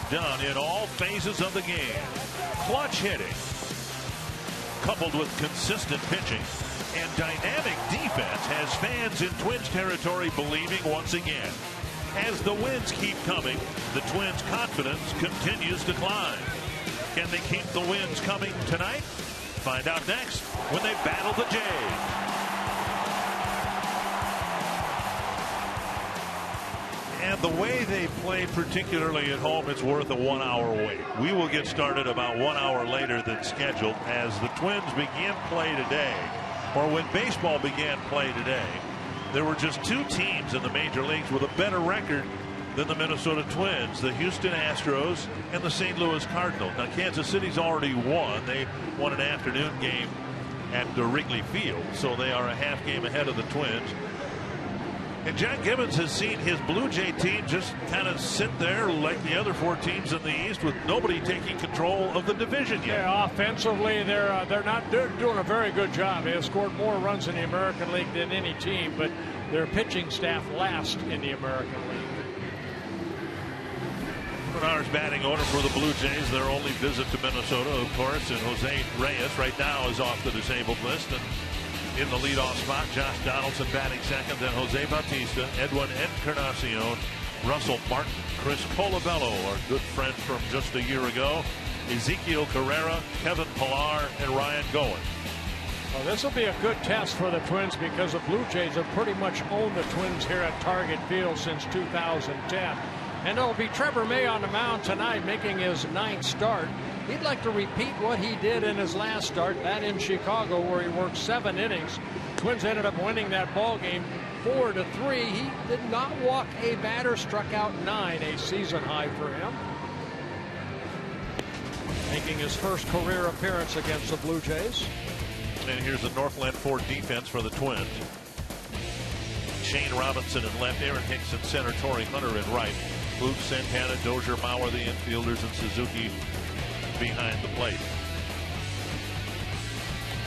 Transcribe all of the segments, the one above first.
it done in all phases of the game. Clutch hitting, coupled with consistent pitching and dynamic defense, has fans in Twins territory believing once again. As the wins keep coming, the Twins' confidence continues to climb. Can they keep the wins coming tonight? Find out next when they battle the Jays. And the way they play, particularly at home, it's worth a 1 hour wait. We will get started about 1 hour later than scheduled as the Twins begin play today, or when baseball began play today. There were just two teams in the major leagues with a better record than the Minnesota Twins, the Houston Astros and the St. Louis Cardinals. Now, Kansas City's already won. They won an afternoon game at Wrigley Field, so they are a half game ahead of the Twins. And John Gibbons has seen his Blue Jay team just kind of sit there like the other four teams in the East with nobody taking control of the division yet. Yeah, offensively, they're doing a very good job. They have scored more runs in the American League than any team, but their pitching staff last in the American League. Bernard's batting order for the Blue Jays. Their only visit to Minnesota, of course, and Jose Reyes right now is off the disabled list. And in the leadoff spot, Josh Donaldson batting second, then Jose Bautista, Edwin Encarnacion, Russell Martin, Chris Colabello, our good friend from just a year ago, Ezekiel Carrera, Kevin Pillar, and Ryan Gowen. Well, this will be a good test for the Twins because the Blue Jays have pretty much owned the Twins here at Target Field since 2010. And it'll be Trevor May on the mound tonight, making his 9th start. He'd like to repeat what he did in his last start, that in Chicago, where he worked 7 innings. Twins ended up winning that ball game 4-3. He did not walk a batter, struck out 9, a season high for him. Making his first career appearance against the Blue Jays. And here's the Northland Ford defense for the Twins. Shane Robinson in left, Aaron Hicks in center, Torrey Hunter in right. Luke Santana, Dozier, Mauer, the infielders, and Suzuki behind the plate.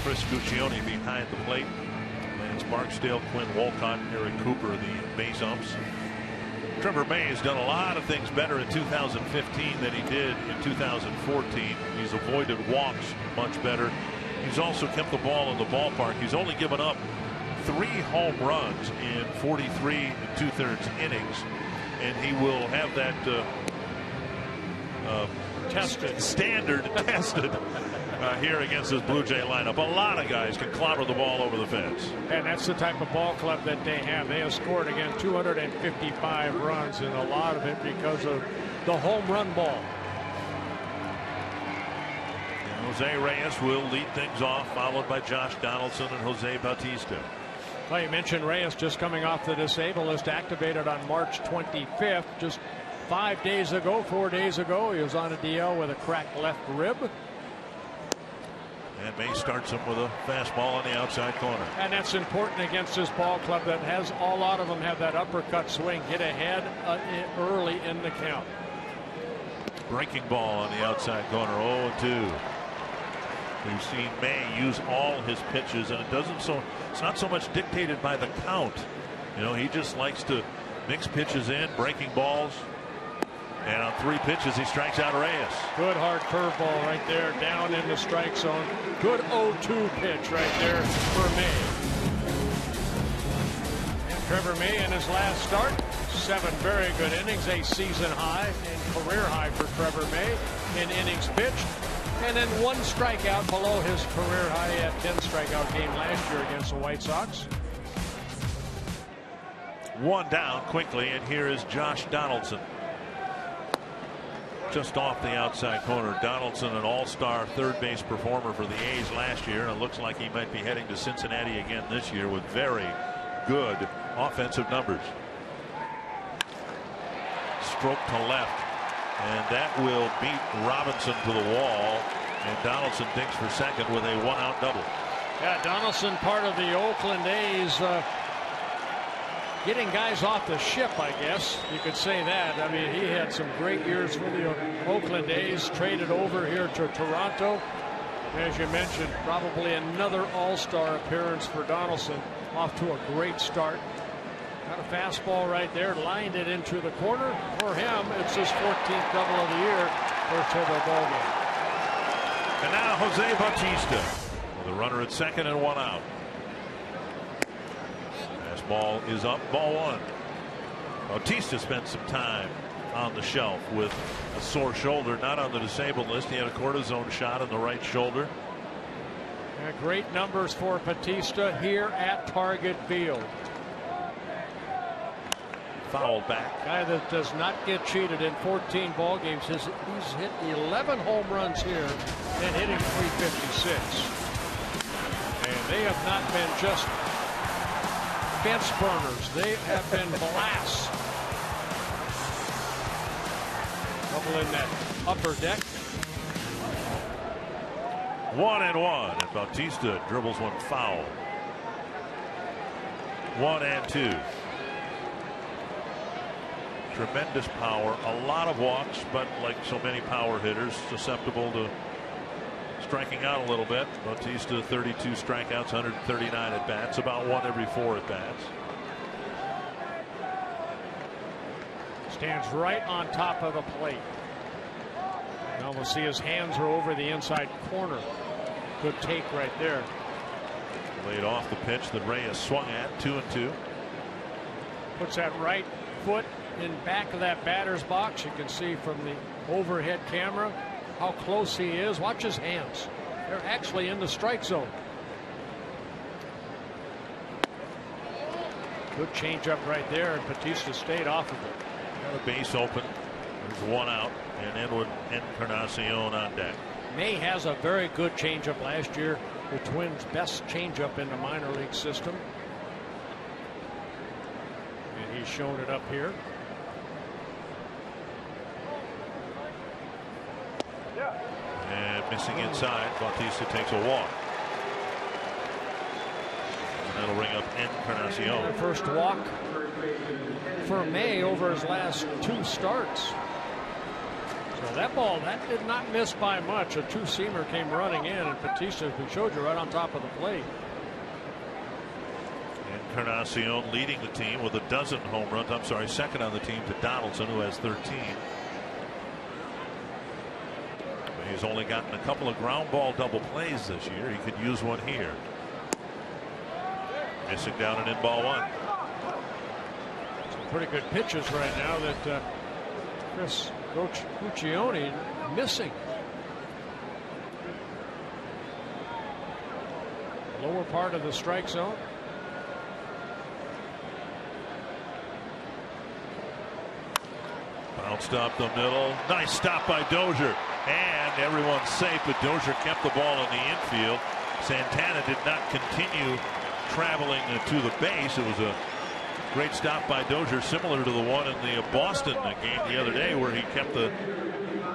Chris Guccione behind the plate. Lance Barksdale, Quinn Wolcott, Eric Cooper, the base umps. Trevor May has done a lot of things better in 2015 than he did in 2014. He's avoided walks much better. He's also kept the ball in the ballpark. He's only given up 3 home runs in 43 2/3 innings, and he will have that standard tested here against this Blue Jay lineup. A lot of guys can clobber the ball over the fence. And that's the type of ball club that they have. They have scored again 255 runs, and a lot of it because of the home run ball. And Jose Reyes will lead things off, followed by Josh Donaldson and Jose Bautista. Well, you mentioned Reyes just coming off the disabled list, activated on March 25th. Just 4 days ago, he was on a DL with a cracked left rib. And May starts him with a fastball on the outside corner. And that's important against this ball club that has a lot of them have that uppercut swing, get ahead early in the count. Breaking ball on the outside corner, 0-2. We've seen May use all his pitches, and it's not so much dictated by the count. You know, he just likes to mix pitches in, breaking balls. And on 3 pitches, he strikes out Reyes. Good hard curveball right there, down in the strike zone. Good 0-2 pitch right there for May. And Trevor May in his last start, 7 very good innings, a season high and career high for Trevor May in innings pitched. And then 1 strikeout below his career high at 10 strikeout game last year against the White Sox. 1 down quickly, and here is Josh Donaldson. Just off the outside corner. Donaldson, an all-star third base performer for the A's last year, and it looks like he might be heading to Cincinnati again this year with very good offensive numbers. Stroke to left, and that will beat Robinson to the wall, and Donaldson digs for second with a 1-out double. Yeah, Donaldson, part of the Oakland A's, getting guys off the ship, I guess you could say that. I mean, he had some great years for the Oakland A's, traded over here to Toronto. As you mentioned, probably another all-star appearance for Donaldson, off to a great start. Got a fastball right there, lined it into the corner. For him, it's his 14th double of the year, first hit of the ball game. And now Jose Bautista with a runner at second and one out. Fastball is up, ball one. Bautista spent some time on the shelf with a sore shoulder, not on the disabled list. He had a cortisone shot in the right shoulder. Yeah, great numbers for Bautista here at Target Field. Foul back. Guy that does not get cheated in 14 ball games. He's hit 11 home runs here and hitting .356. And they have not been just fence burners. They have been blasts. Double in that upper deck. 1-1, and Bautista dribbles one foul. 1-2. Tremendous power, a lot of walks, but like so many power hitters, susceptible to striking out a little bit. Bautista 32 strikeouts, 139 at bats, about 1 every 4 at bats. Stands right on top of the plate. Now we'll see his hands are over the inside corner. Good take right there. Laid off the pitch that Reyes swung at, 2-2. Puts that right foot in back of that batter's box. You can see from the overhead camera how close he is. Watch his hands. They're actually in the strike zone. Good changeup right there, and Bautista stayed off of it. Got a base open. There's one out, and Edwin Encarnacion on deck. May has a very good changeup last year. The Twins' best changeup in the minor league system. And he's shown it up here. And missing inside. Bautista takes a walk. And that'll ring up Encarnacion. First walk for May over his last 2 starts. So that ball, that did not miss by much. A two-seamer came running in, and Bautista, we showed you, right on top of the plate. Encarnacion leading the team with a dozen home runs. I'm sorry, second on the team to Donaldson, who has 13. He's only gotten a couple of ground ball double plays this year. He could use one here. Missing down and in, ball one. Some pretty good pitches right now that Chris Guccione missing. Lower part of the strike zone. Bounced up the middle. Nice stop by Dozier. And everyone's safe, but Dozier kept the ball in the infield. Santana did not continue traveling to the base. It was a great stop by Dozier, similar to the one in the Boston game the other day, where he kept the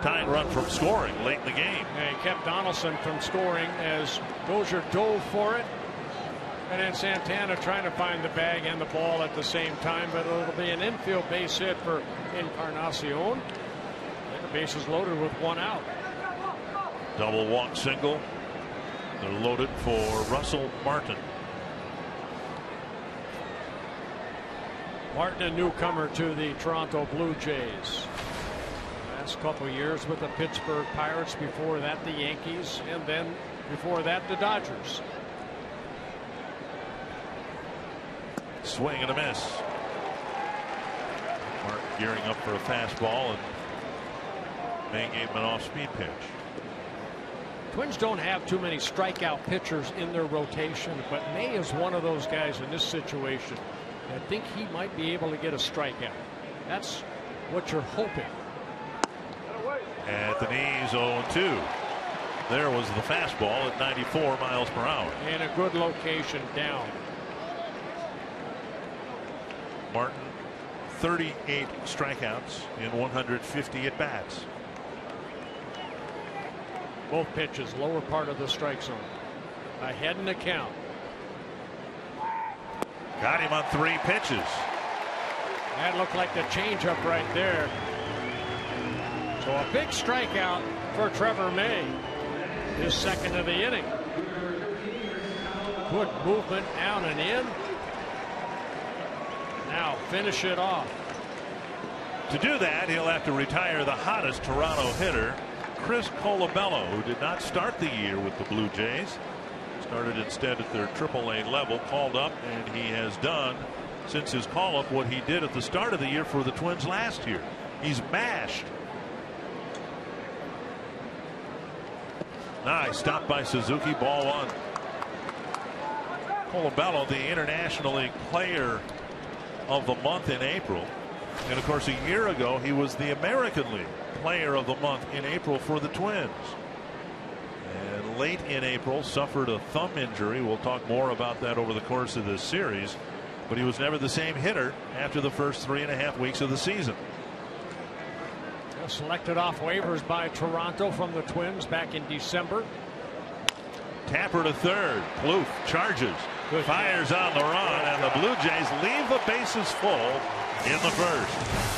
tying run from scoring late in the game. Yeah, he kept Donaldson from scoring as Dozier dove for it. And then Santana trying to find the bag and the ball at the same time, but it'll be an infield base hit for Encarnacion. And the base is loaded with one out. Double walk single. They're loaded for Russell Martin. Martin, a newcomer to the Toronto Blue Jays. Last couple years with the Pittsburgh Pirates, before that the Yankees, and then before that the Dodgers. Swing and a miss. Martin gearing up for a fastball, and May gave him an off-speed pitch. Twins don't have too many strikeout pitchers in their rotation, but May is one of those guys in this situation. I think he might be able to get a strikeout. That's what you're hoping. At the knees, 0-2. There was the fastball at 94 miles per hour. And a good location down. Martin, 38 strikeouts in 150 at bats. Both pitches, lower part of the strike zone. Ahead in the count. Got him on 3 pitches. That looked like the changeup right there. So a big strikeout for Trevor May. His second of the inning. Good movement down and in. Now finish it off. To do that, he'll have to retire the hottest Toronto hitter, Chris Colabello, who did not start the year with the Blue Jays. Started instead at their AAA level, called up, and he has done since his call up what he did at the start of the year for the Twins last year. He's mashed. Nice stop by Suzuki, ball one. Colabello, the International League Player of the Month in April. And of course, a year ago, he was the American League Player of the Month in April for the Twins. And late in April, suffered a thumb injury. We'll talk more about that over the course of this series. But he was never the same hitter after the first 3.5 weeks of the season. Selected off waivers by Toronto from the Twins back in December. Tapper to third. Plouffe charges. Good. Fires on the run, and the Blue Jays leave the bases full in the first.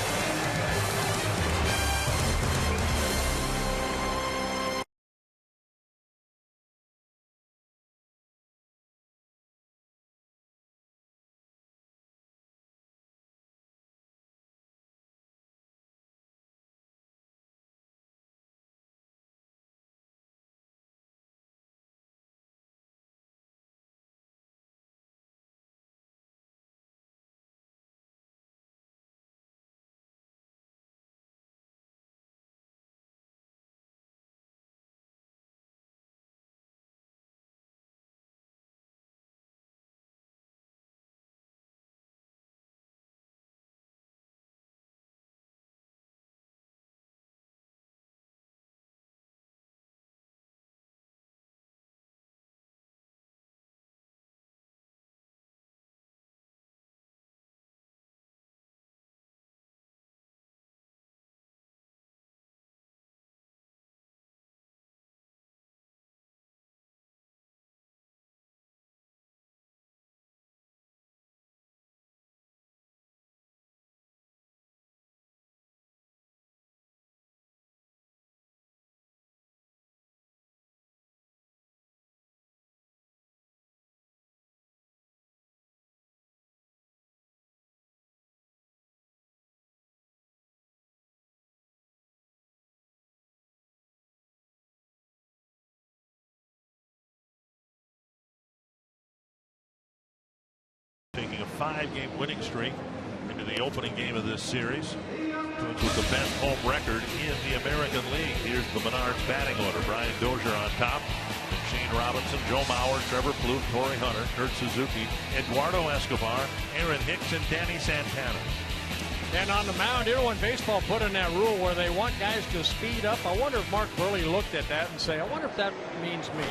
Taking a 5-game winning streak into the opening game of this series. Twins with the best home record in the American League. Here's the Menards batting order. Brian Dozier on top. Shane Robinson, Joe Mauer, Trevor Plouffe, Torrey Hunter, Kurt Suzuki, Eduardo Escobar, Aaron Hicks, and Danny Santana. And on the mound, you know, when baseball put in that rule where they want guys to speed up, I wonder if Mark Burley looked at that and say, I wonder if that means me.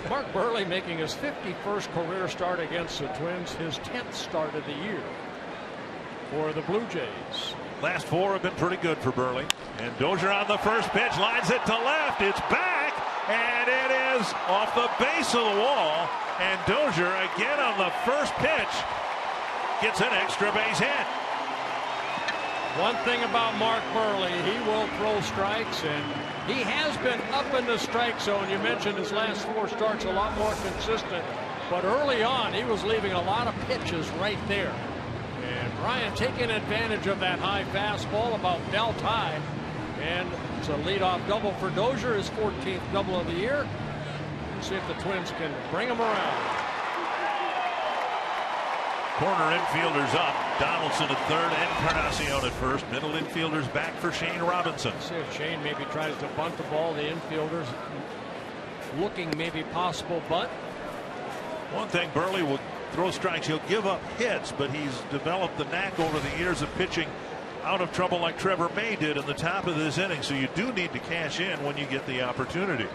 Mark Burley making his 51st career start against the Twins, his 10th start of the year for the Blue Jays. Last 4 have been pretty good for Burley. And Dozier on the first pitch, lines it to left. It's back, and it is off the base of the wall. And Dozier again on the first pitch gets an extra base hit. One thing about Mark Burley, he will throw strikes, and he has been up in the strike zone. You mentioned his last 4 starts a lot more consistent, but early on he was leaving a lot of pitches right there. And Brian taking advantage of that high fastball, about belt high, and it's a leadoff double for Dozier, his 14th double of the year. Let's see if the Twins can bring him around. Corner infielders up. Donaldson at third, Encarnacion at first. Middle infielders back for Shane Robinson. See if Shane maybe tries to bunt the ball. The infielders looking maybe possible bunt. One thing, Burley will throw strikes. He'll give up hits, but he's developed the knack over the years of pitching out of trouble like Trevor May did in the top of this inning. So you do need to cash in when you get the opportunity.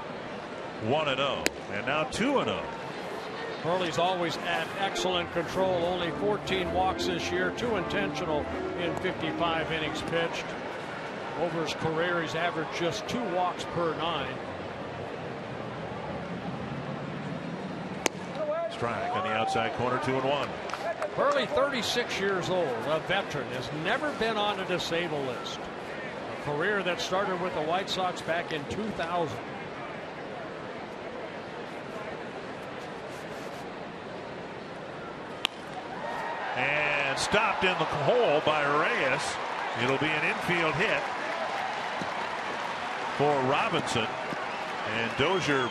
1-0, and now 2-0. Burley's always had excellent control. Only 14 walks this year, 2 intentional in 55 innings pitched. Over his career, he's averaged just 2 walks per 9. Strike on the outside corner, 2-1. Burley, 36 years old, a veteran, has never been on a disabled list. A career that started with the White Sox back in 2000. stopped in the hole by Reyes. It'll be an infield hit for Robinson, and Dozier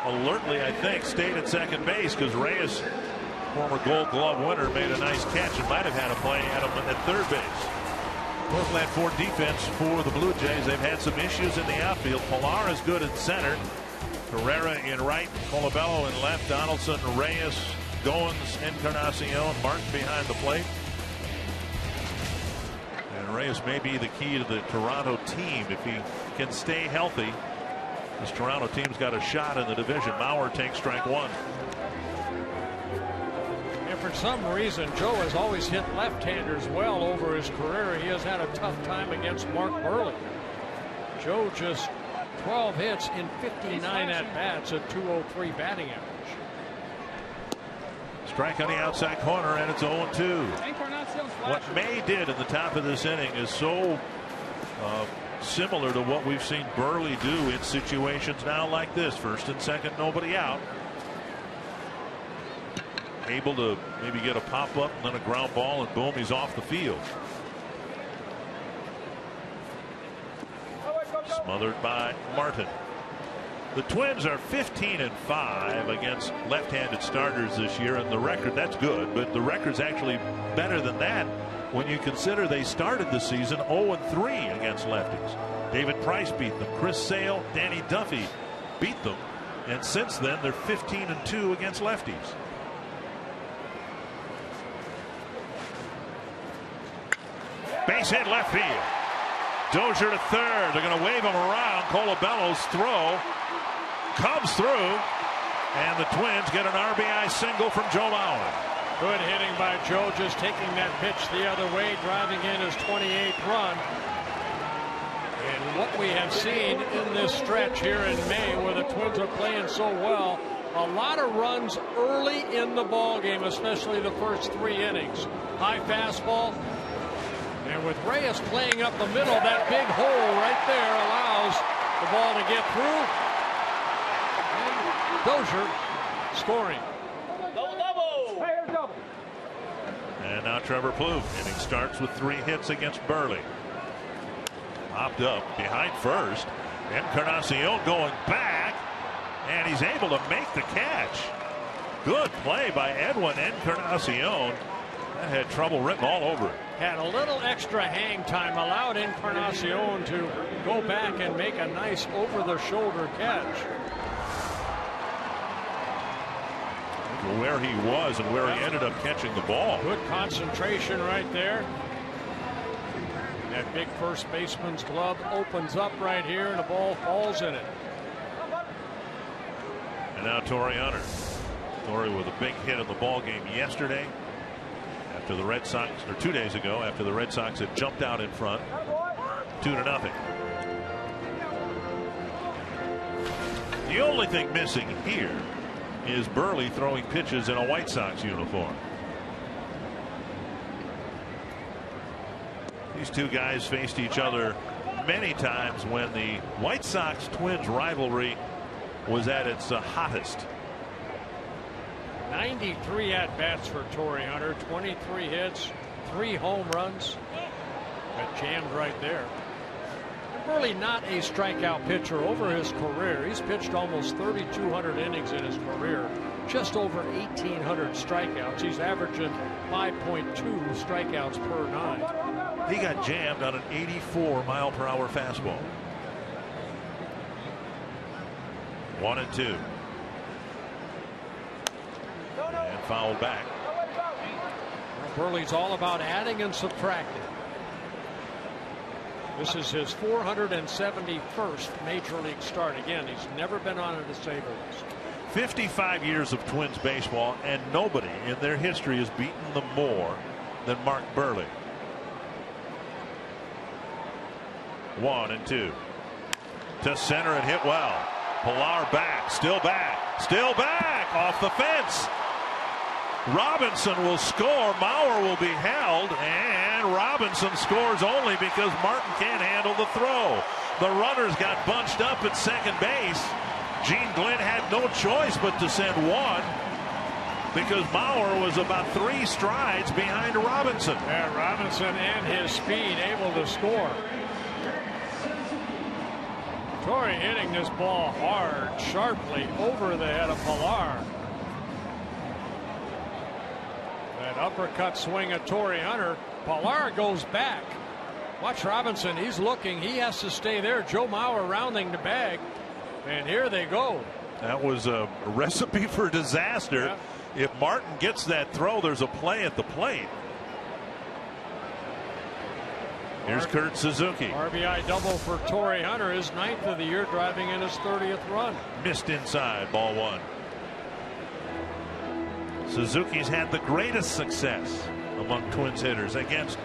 alertly, I think, stayed at second base because Reyes, former Gold Glove winner, made a nice catch and might have had a play at him at third base. Oakland for defense for the Blue Jays. They've had some issues in the outfield. Pilar is good in center. Herrera in right, Colabello in left, Donaldson, Reyes, Goins, Encarnacion, Martin behind the plate. And Reyes may be the key to the Toronto team if he can stay healthy. This Toronto team's got a shot in the division. Mauer takes strike one. And for some reason, Joe has always hit left-handers well over his career. He has had a tough time against Mark Buehrle. Joe just 12 hits in 59 at-bats at .203 batting average. Strike on the outside corner, and it's 0-2. What May did in the top of this inning is so similar to what we've seen Buehrle do in situations now like this. First and second, nobody out. Able to maybe get a pop-up and then a ground ball, and boom, he's off the field. Smothered by Martin. The Twins are 15-5 against left-handed starters this year, and the record, that's good, but the record's actually better than that when you consider they started the season 0-3 against lefties. David Price beat them. Chris Sale, Danny Duffy beat them, and since then they're 15-2 against lefties. Base hit left field. Dozier to third. They're going to wave him around. Colabello's throw comes through, and the Twins get an RBI single from Joe Mauer. Good hitting by Joe, just taking that pitch the other way, driving in his 28th run. And what we have seen in this stretch here in May, where the Twins are playing so well, a lot of runs early in the ball game, especially the first 3 innings. High fastball. And with Reyes playing up the middle, that big hole right there allows the ball to get through. And Dozier scoring. Double. And now Trevor Plouffe. Inning starts with 3 hits against Buehrle. Popped up behind first. Encarnacion going back, and he's able to make the catch. Good play by Edwin Encarnacion. That had trouble written all over it. Had a little extra hang time, allowed Encarnacion to go back and make a nice over-the-shoulder catch. Where he was and where he ended up catching the ball. Good concentration right there. That big first baseman's glove opens up right here, and the ball falls in it. And now Torrey Hunter. Torrey with a big hit in the ball game yesterday. After the Red Sox, or 2 days ago, after the Red Sox had jumped out in front 2-0. The only thing missing here is Buehrle throwing pitches in a White Sox uniform. These two guys faced each other many times when the White Sox-Twins rivalry was at its hottest. 93 at-bats for Torrey Hunter, 23 hits, 3 home runs. Got jammed right there. Really not a strikeout pitcher over his career. He's pitched almost 3,200 innings in his career, just over 1,800 strikeouts. He's averaging 5.2 strikeouts per 9. He got jammed on an 84-mile-per-hour fastball. 1-2. And fouled back. Buehrle's all about adding and subtracting. This is his 471st major league start. Again, he's never been on a disabled list. 55 years of Twins baseball, and nobody in their history has beaten them more than Mark Buehrle. 1-2. To center and hit well. Pilar back, still back, off the fence. Robinson will score. Mauer will be held, and Robinson scores only because Martin can't handle the throw. The runners got bunched up at second base. Gene Glenn had no choice but to send one. because Mauer was about 3 strides behind Robinson. Yeah, Robinson and his speed able to score. Torrey hitting this ball hard, sharply over the head of Pilar. That uppercut swing at Torrey Hunter. Pilar goes back. Watch Robinson. He's looking. He has to stay there. Joe Mauer rounding the bag. And here they go. That was a recipe for disaster. Yeah. If Martin gets that throw, there's a play at the plate. Here's Kurt Suzuki. RBI double for Torrey Hunter, his 9th of the year, driving in his 30th run. Missed inside, ball 1. Suzuki's had the greatest success among Twins hitters against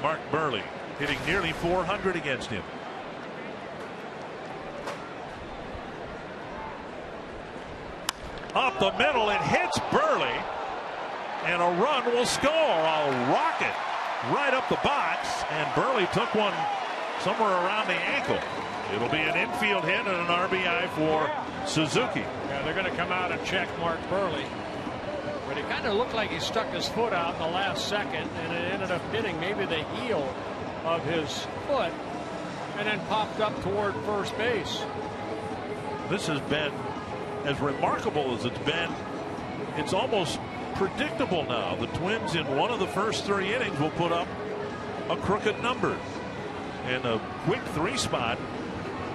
Mark Buehrle, hitting nearly 400 against him. Up the middle, it hits Buehrle, and a run will score. A rocket right up the box, and Buehrle took one somewhere around the ankle. It'll be an infield hit and an RBI for Suzuki. Yeah, they're going to come out and check Mark Buehrle. But it kind of looked like he stuck his foot out in the last second, and it ended up hitting maybe the heel of his foot and then popped up toward first base. This has been as remarkable as it's been. It's almost predictable now. The Twins in one of the first 3 innings will put up a crooked number. And a quick 3 spot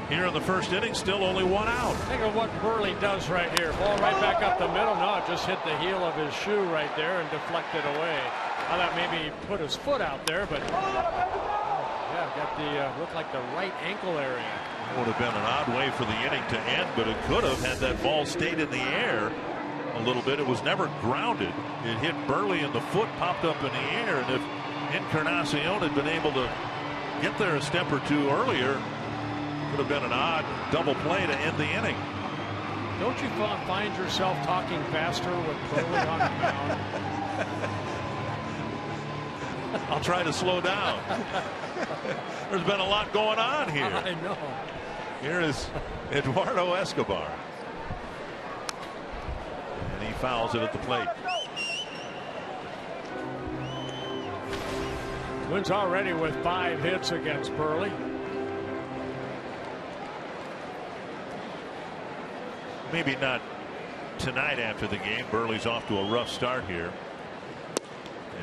here in the first inning, still only 1 out. Think of what Buehrle does right here. Ball right back up the middle. No, it just hit the heel of his shoe right there and deflected away. I thought maybe he put his foot out there, but yeah, got the looked like the right ankle area. It would have been an odd way for the inning to end, but it could have had that ball stayed in the air a little bit. It was never grounded. It hit Buehrle and the foot popped up in the air, and if Encarnacion had been able to get there a step or 2 earlier, it would have been an odd double play to end the inning. Don't you find yourself talking faster with Buehrle on the mound? I'll try to slow down. There's been a lot going on here. I know. Here is Eduardo Escobar. And he fouls it at the plate. Twins already with 5 hits against Buehrle. Maybe not tonight after the game. Buehrle's off to a rough start here.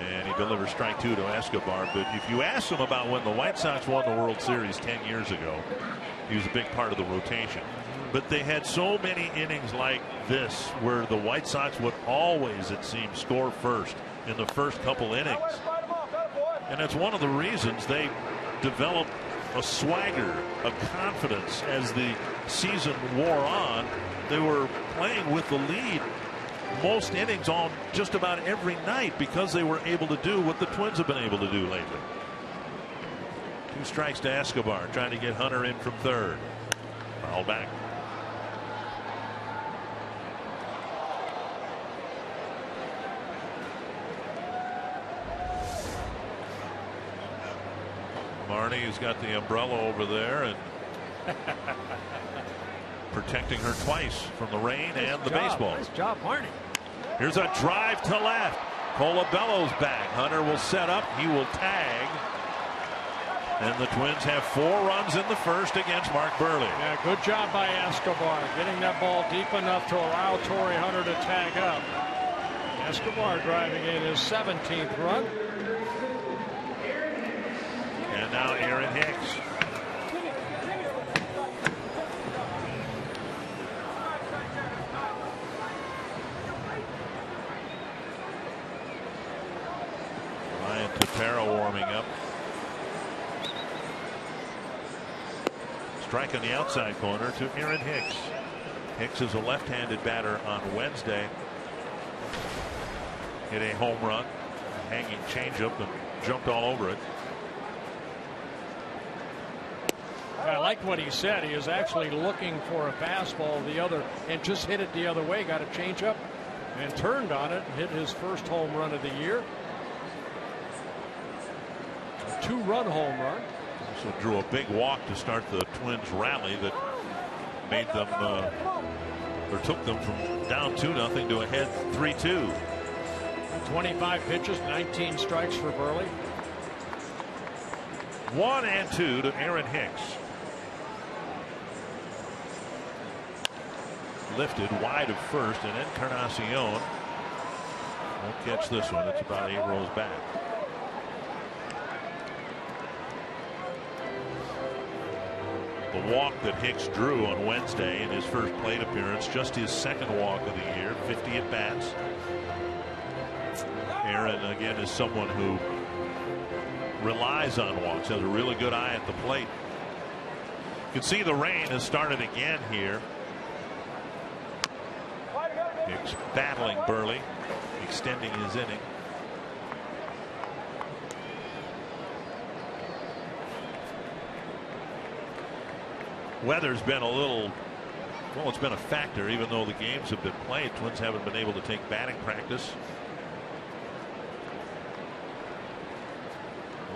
And he delivers strike 2 to Escobar. But if you ask him about when the White Sox won the World Series 10 years ago, he was a big part of the rotation. But they had so many innings like this where the White Sox would always, it seems, score first in the first couple innings. And that's one of the reasons they developed a swagger, a confidence as the season wore on. They were playing with the lead most innings on just about every night because they were able to do what the Twins have been able to do lately. 2 strikes to Escobar, trying to get Hunter in from third. Foul back. Marnie's got the umbrella over there and protecting her twice from the rain and the baseball. Nice job, Marnie. Here's a drive to left. Colabello's back. Hunter will set up. He will tag. And the Twins have 4 runs in the first against Mark Buehrle. Yeah, good job by Escobar getting that ball deep enough to allow Torrey Hunter to tag up. Escobar driving in his 17th run. And now Aaron Hicks. Ryan Tepera warming up. Strike on the outside corner to Aaron Hicks. Hicks is a left-handed batter on Wednesday. Hit a home run, hanging changeup, and jumped all over it. I like what he said. He is actually looking for a fastball the other and just hit it the other way. Got a changeup and turned on it and hit his first home run of the year. A 2-run home run. So drew a big walk to start the Twins rally that made them or took them from down 2-0 to ahead 3-2. 25 pitches, 19 strikes for Burley. 1-2 to Aaron Hicks. Lifted wide of first, and Encarnacion won't catch this one. It's about 8 rows back. The walk that Hicks drew on Wednesday in his first plate appearance, just his second walk of the year, 50 at bats. Aaron, again, is someone who relies on walks, has a really good eye at the plate. You can see the rain has started again here. Hicks battling Burley, extending his inning. Weather's been a little, well, it's been a factor, even though the games have been played. Twins haven't been able to take batting practice.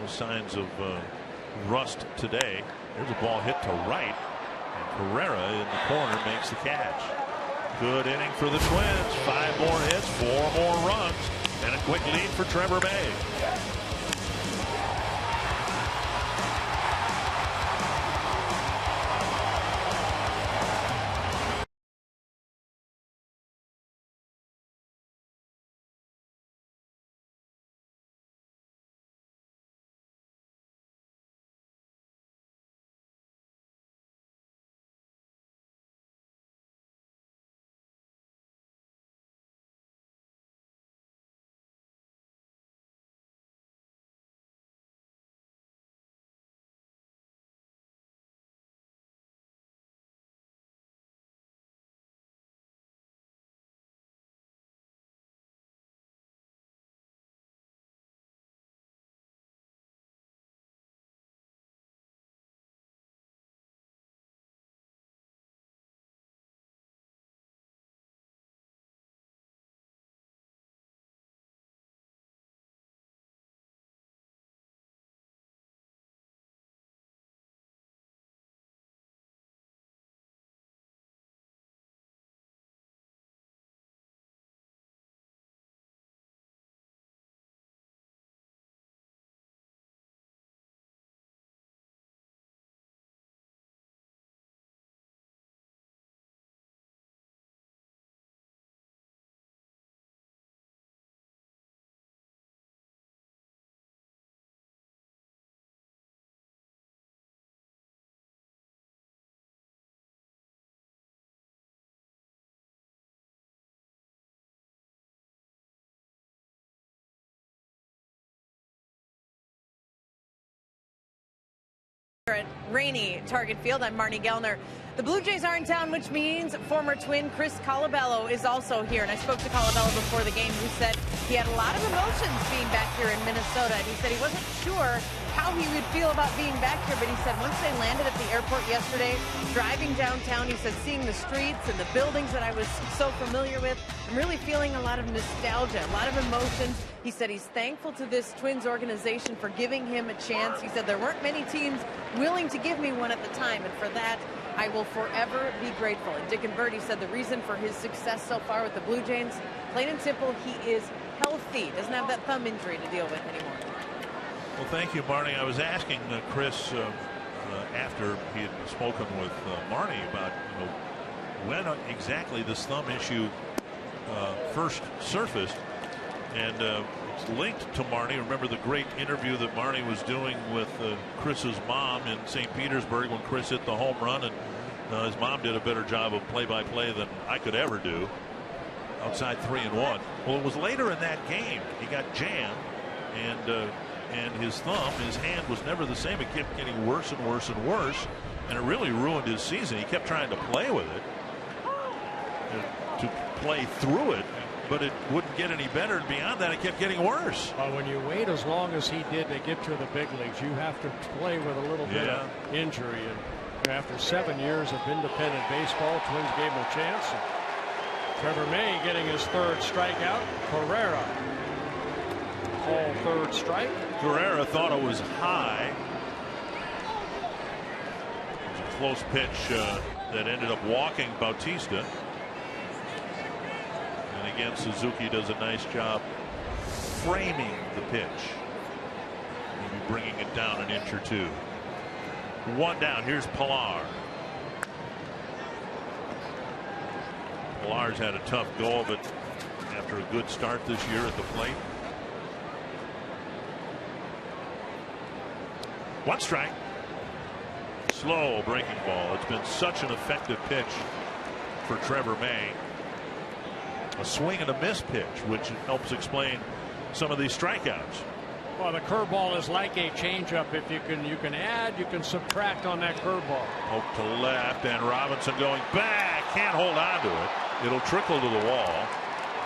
No signs of rust today. There's a ball hit to right, and Carrera in the corner makes the catch. Good inning for the Twins. 5 more hits, 4 more runs, and a quick lead for Trevor May. At rainy Target Field, I'm Marnie Gellner. The Blue Jays are in town, which means former Twin Chris Colabello is also here. And I spoke to Colabello before the game, who said he had a lot of emotions being back here in Minnesota. And he said he wasn't sure how he would feel about being back here, but he said once they landed at the airport yesterday, driving downtown, he said seeing the streets and the buildings that I was so familiar with, I'm really feeling a lot of nostalgia, a lot of emotions. He said he's thankful to this Twins organization for giving him a chance. He said there weren't many teams willing to give me one at the time, and for that, I will forever be grateful. And Dick and Birdie said the reason for his success so far with the Blue Jays, plain and simple, he is healthy. Doesn't have that thumb injury to deal with anymore. Well, thank you, Marnie. I was asking Chris after he had spoken with Marnie about when exactly this thumb issue first surfaced, and it's linked to Marnie. Remember the great interview that Marnie was doing with Chris's mom in St. Petersburg when Chris hit the home run, and his mom did a better job of play-by-play than I could ever do outside 3-1. Well, it was later in that game he got jammed, and his thumb, his hand was never the same. It kept getting worse and worse and worse, and it really ruined his season. He kept trying to play with it, to play through it, but it wouldn't get any better. And beyond that, it kept getting worse. Well, when you wait as long as he did to get to the big leagues, you have to play with a little bit of injury. And after 7 years of independent baseball, Twins gave him a chance. And Trevor May getting his third strikeout. Carrera, call third strike. Carrera thought it was high. It was a close pitch that ended up walking Bautista. again, Suzuki does a nice job framing the pitch, maybe bringing it down an inch or two. One down. Here's Pilar. Pilar's had a tough go of it after a good start this year at the plate. One strike. Slow breaking ball. It's been such an effective pitch for Trevor May. A swing and a miss pitch, which helps explain some of these strikeouts. Well, the curveball is like a changeup. If you can add, you can subtract on that curveball. Hope to left, and Robinson going back. Can't hold on to it. It'll trickle to the wall,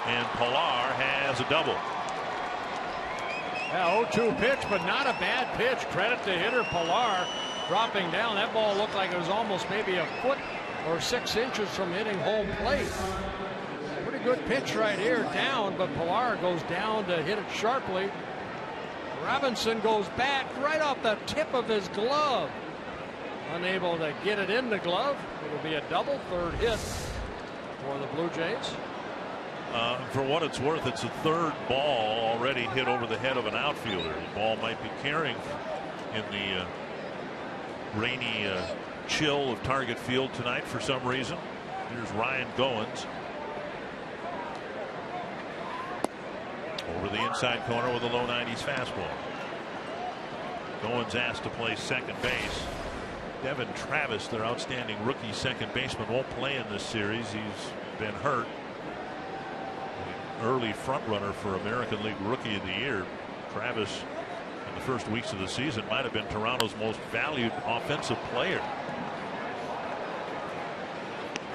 and Pilar has a double. Yeah, 0-2 pitch, but not a bad pitch. Credit to hitter Pilar dropping down. That ball looked like it was almost maybe a foot or 6 inches from hitting home plate. Pretty good pitch right here, down, but Pilar goes down to hit it sharply. Robinson goes back right off the tip of his glove. Unable to get it in the glove. It'll be a double, third hit for the Blue Jays. For what it's worth, it's a third ball already hit over the head of an outfielder. The ball might be carrying in the rainy chill of Target Field tonight for some reason. Here's Ryan Goins. Over the inside corner with a low 90s fastball. Goins asked to play second base. Devin Travis, their outstanding rookie second baseman, won't play in this series. He's been hurt. The early front runner for American League Rookie of the Year. Travis, in the first weeks of the season, might have been Toronto's most valued offensive player.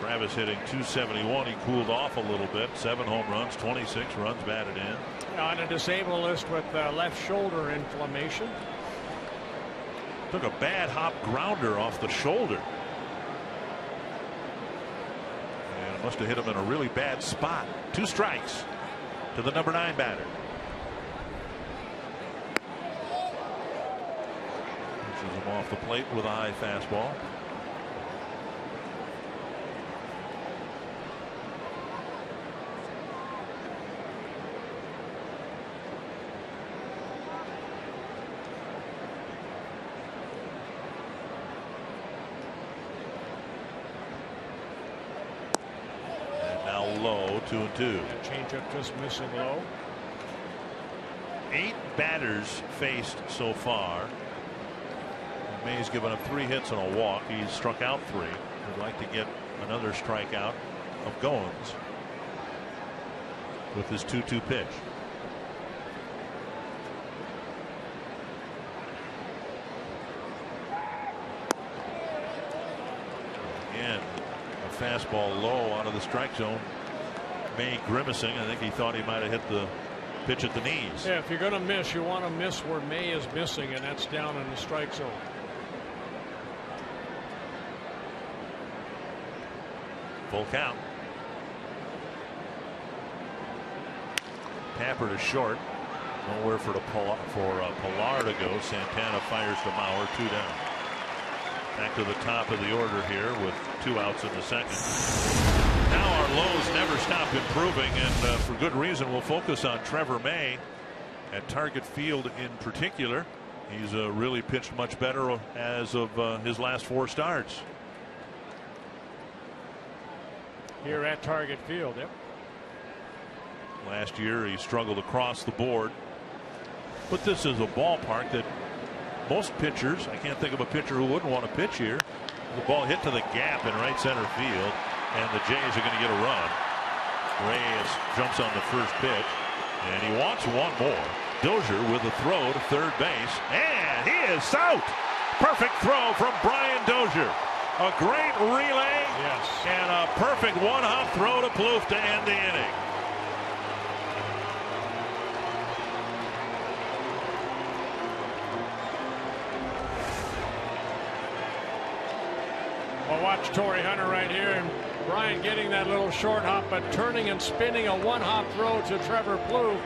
Travis hitting .271. He cooled off a little bit. 7 home runs, 26 runs batted in. On a disabled list with left shoulder inflammation. Took a bad hop grounder off the shoulder. And it must have hit him in a really bad spot. 2 strikes to the number 9 batter. Pushes him off the plate with a high fastball. Low, 2-2. Changeup just missing low. 8 batters faced so far. May's given up 3 hits and a walk. He's struck out 3. Would like to get another strikeout of Goins with his 2-2 pitch. Again, a fastball low out of the strike zone. May grimacing. I think he thought he might have hit the pitch at the knees. Yeah, if you're going to miss, you want to miss where May is missing, and that's down in the strike zone. Full count. Tapper to short. Nowhere for Pilar to go. Santana fires to Mauer. 2 down. Back to the top of the order here with 2 outs in the second. Now our lows never stop improving, and for good reason. We'll focus on Trevor May at Target Field in particular. He's really pitched much better as of his last 4 starts. Here at Target Field, yep. Last year he struggled across the board. But this is a ballpark that most pitchers, I can't think of a pitcher who wouldn't want to pitch here. The ball hit to the gap in right center field, and the Jays are going to get a run. Reyes jumps on the first pitch, and he wants one more. Dozier with a throw to third base, and he is out. Perfect throw from Brian Dozier. A great relay, yes, and a perfect one-hop throw to Plouffe to end the inning. Well, watch Torrey Hunter right here, and Brian getting that little short hop, but turning and spinning a one-hop throw to Trevor Plouffe.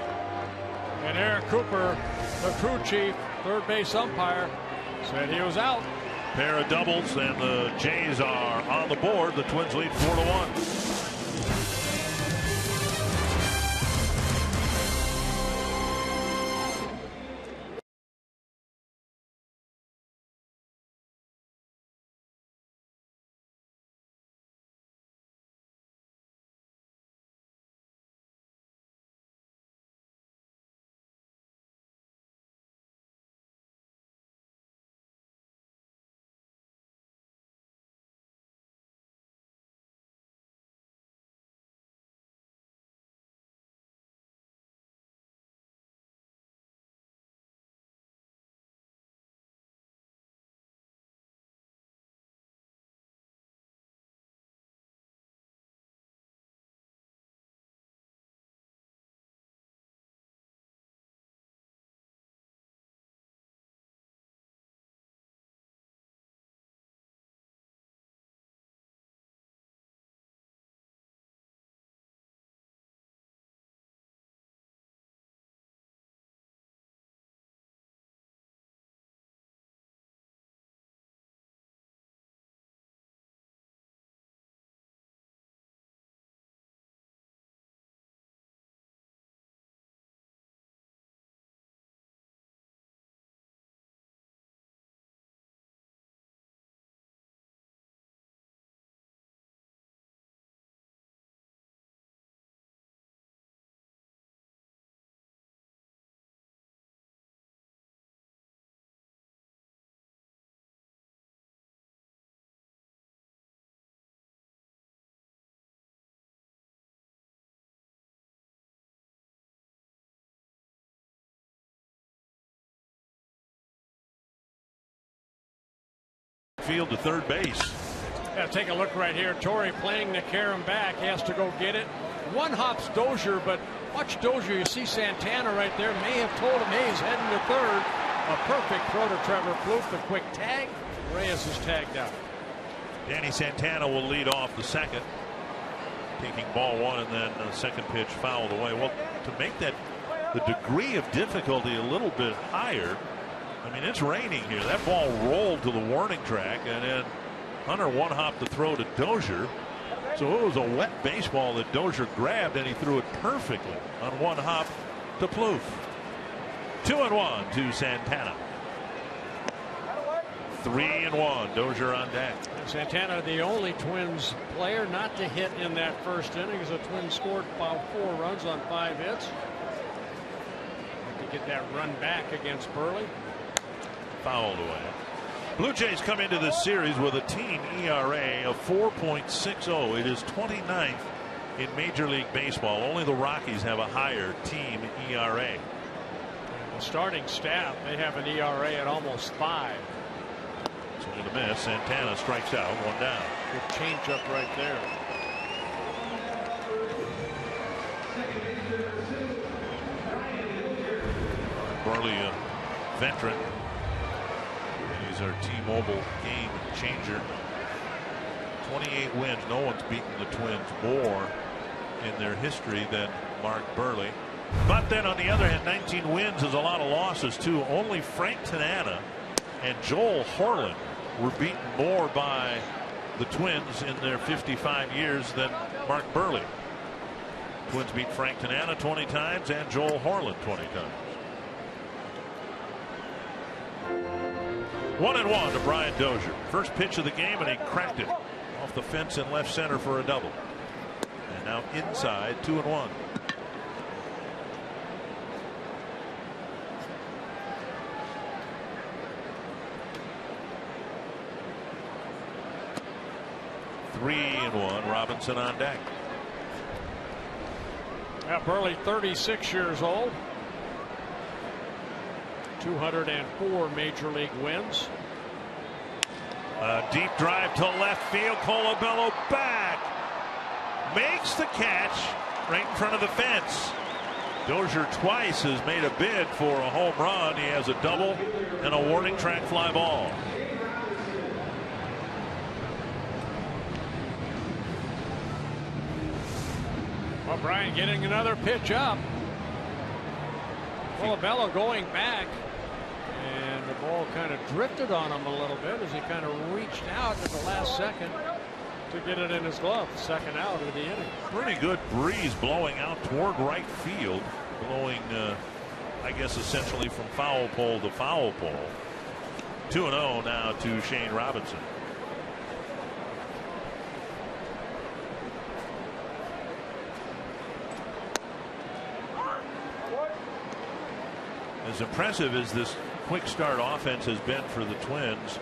And Eric Cooper, the crew chief, third base umpire, said he was out. Pair of doubles, and the Jays are on the board. The Twins lead 4-1. field to third base. Yeah, take a look right here. Torre playing to carry him back. He has to go get it. One hops Dozier, but watch Dozier. You see Santana right there. May have told him, hey, he's heading to third. A perfect throw to Trevor Plouffe. The quick tag. Reyes is tagged out. Danny Santana will lead off the second, taking ball one, and then the second pitch fouled away. Well, to make that the degree of difficulty a little bit higher, I mean, it's raining here. That ball rolled to the warning track, and then Hunter one hop to throw to Dozier. So it was a wet baseball that Dozier grabbed, and he threw it perfectly on one hop to Plouffe. 2-1 to Santana. 3-1. Dozier on deck. Santana, the only Twins player not to hit in that first inning, as the Twins scored about 4 runs on 5 hits. To get that run back against Burley. Fouled away. Blue Jays come into this series with a team ERA of 4.60. It is 29th in Major League Baseball. Only the Rockies have a higher team ERA. And the starting staff, they have an ERA at almost 5. Swing and a miss. Santana strikes out, 1 down. Good changeup right there. Burley, a veteran. He's our T-Mobile game changer. 28 wins. No one's beaten the Twins more in their history than Mark Burley. But then on the other hand, 19 wins is a lot of losses too. Only Frank Tanana and Joel Horland were beaten more by the Twins in their 55 years than Mark Burley. Twins beat Frank Tanana 20 times and Joel Horland 20 times. 1-1 to Brian Dozier. First pitch of the game, and he cracked it off the fence in left center for a double. And now inside, 2-1. Three and 1. Robinson on deck. Burley, 36 years old. 204 Major League wins. A deep drive to left field. Colabello back. Makes the catch right in front of the fence. Dozier twice has made a bid for a home run. He has a double and a warning track fly ball. Well, Brian getting another pitch up. Colabello going back, and the ball kind of drifted on him a little bit as he kind of reached out at the last second to get it in his glove. Second out of the inning. Pretty good breeze blowing out toward right field, blowing I guess essentially from foul pole to foul pole. 2-0 now to Shane Robinson. As impressive as this quick start offense has been for the Twins.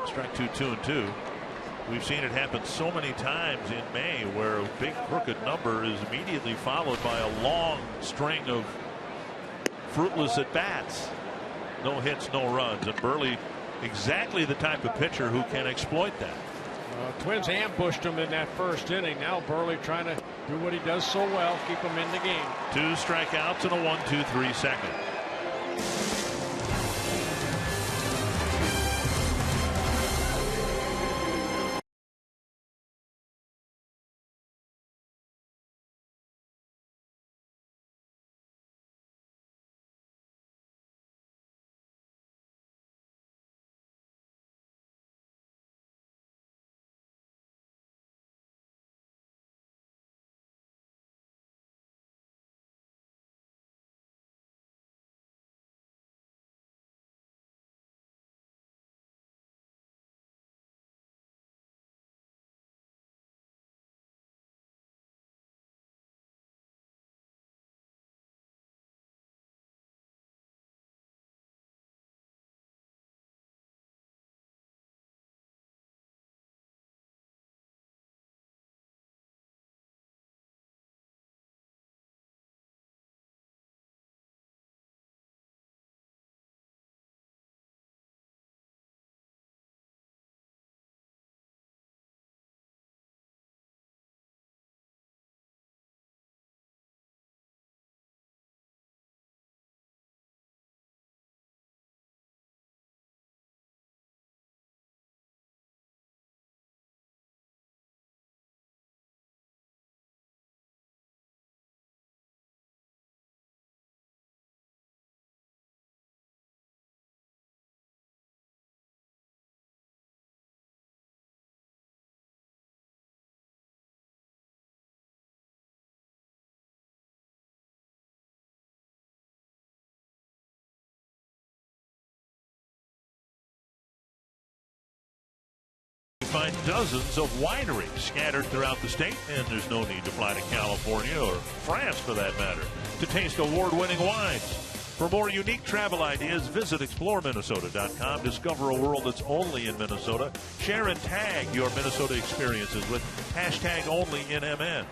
Strike 2, 2-2. We've seen it happen so many times in May where a big crooked number is immediately followed by a long string of fruitless at bats. No hits, no runs, and Burley exactly the type of pitcher who can exploit that. Twins ambushed him in that first inning. Now Burley trying to do what he does so well, keep him in the game. 2 strikeouts and a 1-2-3 second. by dozens of wineries scattered throughout the state, and there's no need to fly to California or France for that matter to taste award-winning wines. For more unique travel ideas, visit exploreminnesota.com. Discover a world that's only in Minnesota. Share and tag your Minnesota experiences with #OnlyInMN.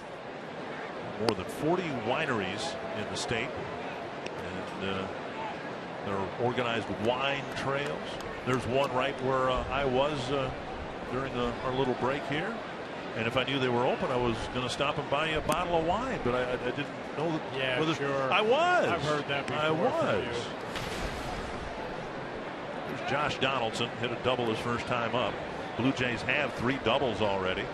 More than 40 wineries in the state, and they're organized wine trails. There's one right where I was during our little break here, and if I knew they were open, I was going to stop and buy you a bottle of wine, but I didn't know that. Yeah, sure. I was. I've heard that before. I was. There's Josh Donaldson, hit a double his first time up. Blue Jays have 3 doubles already.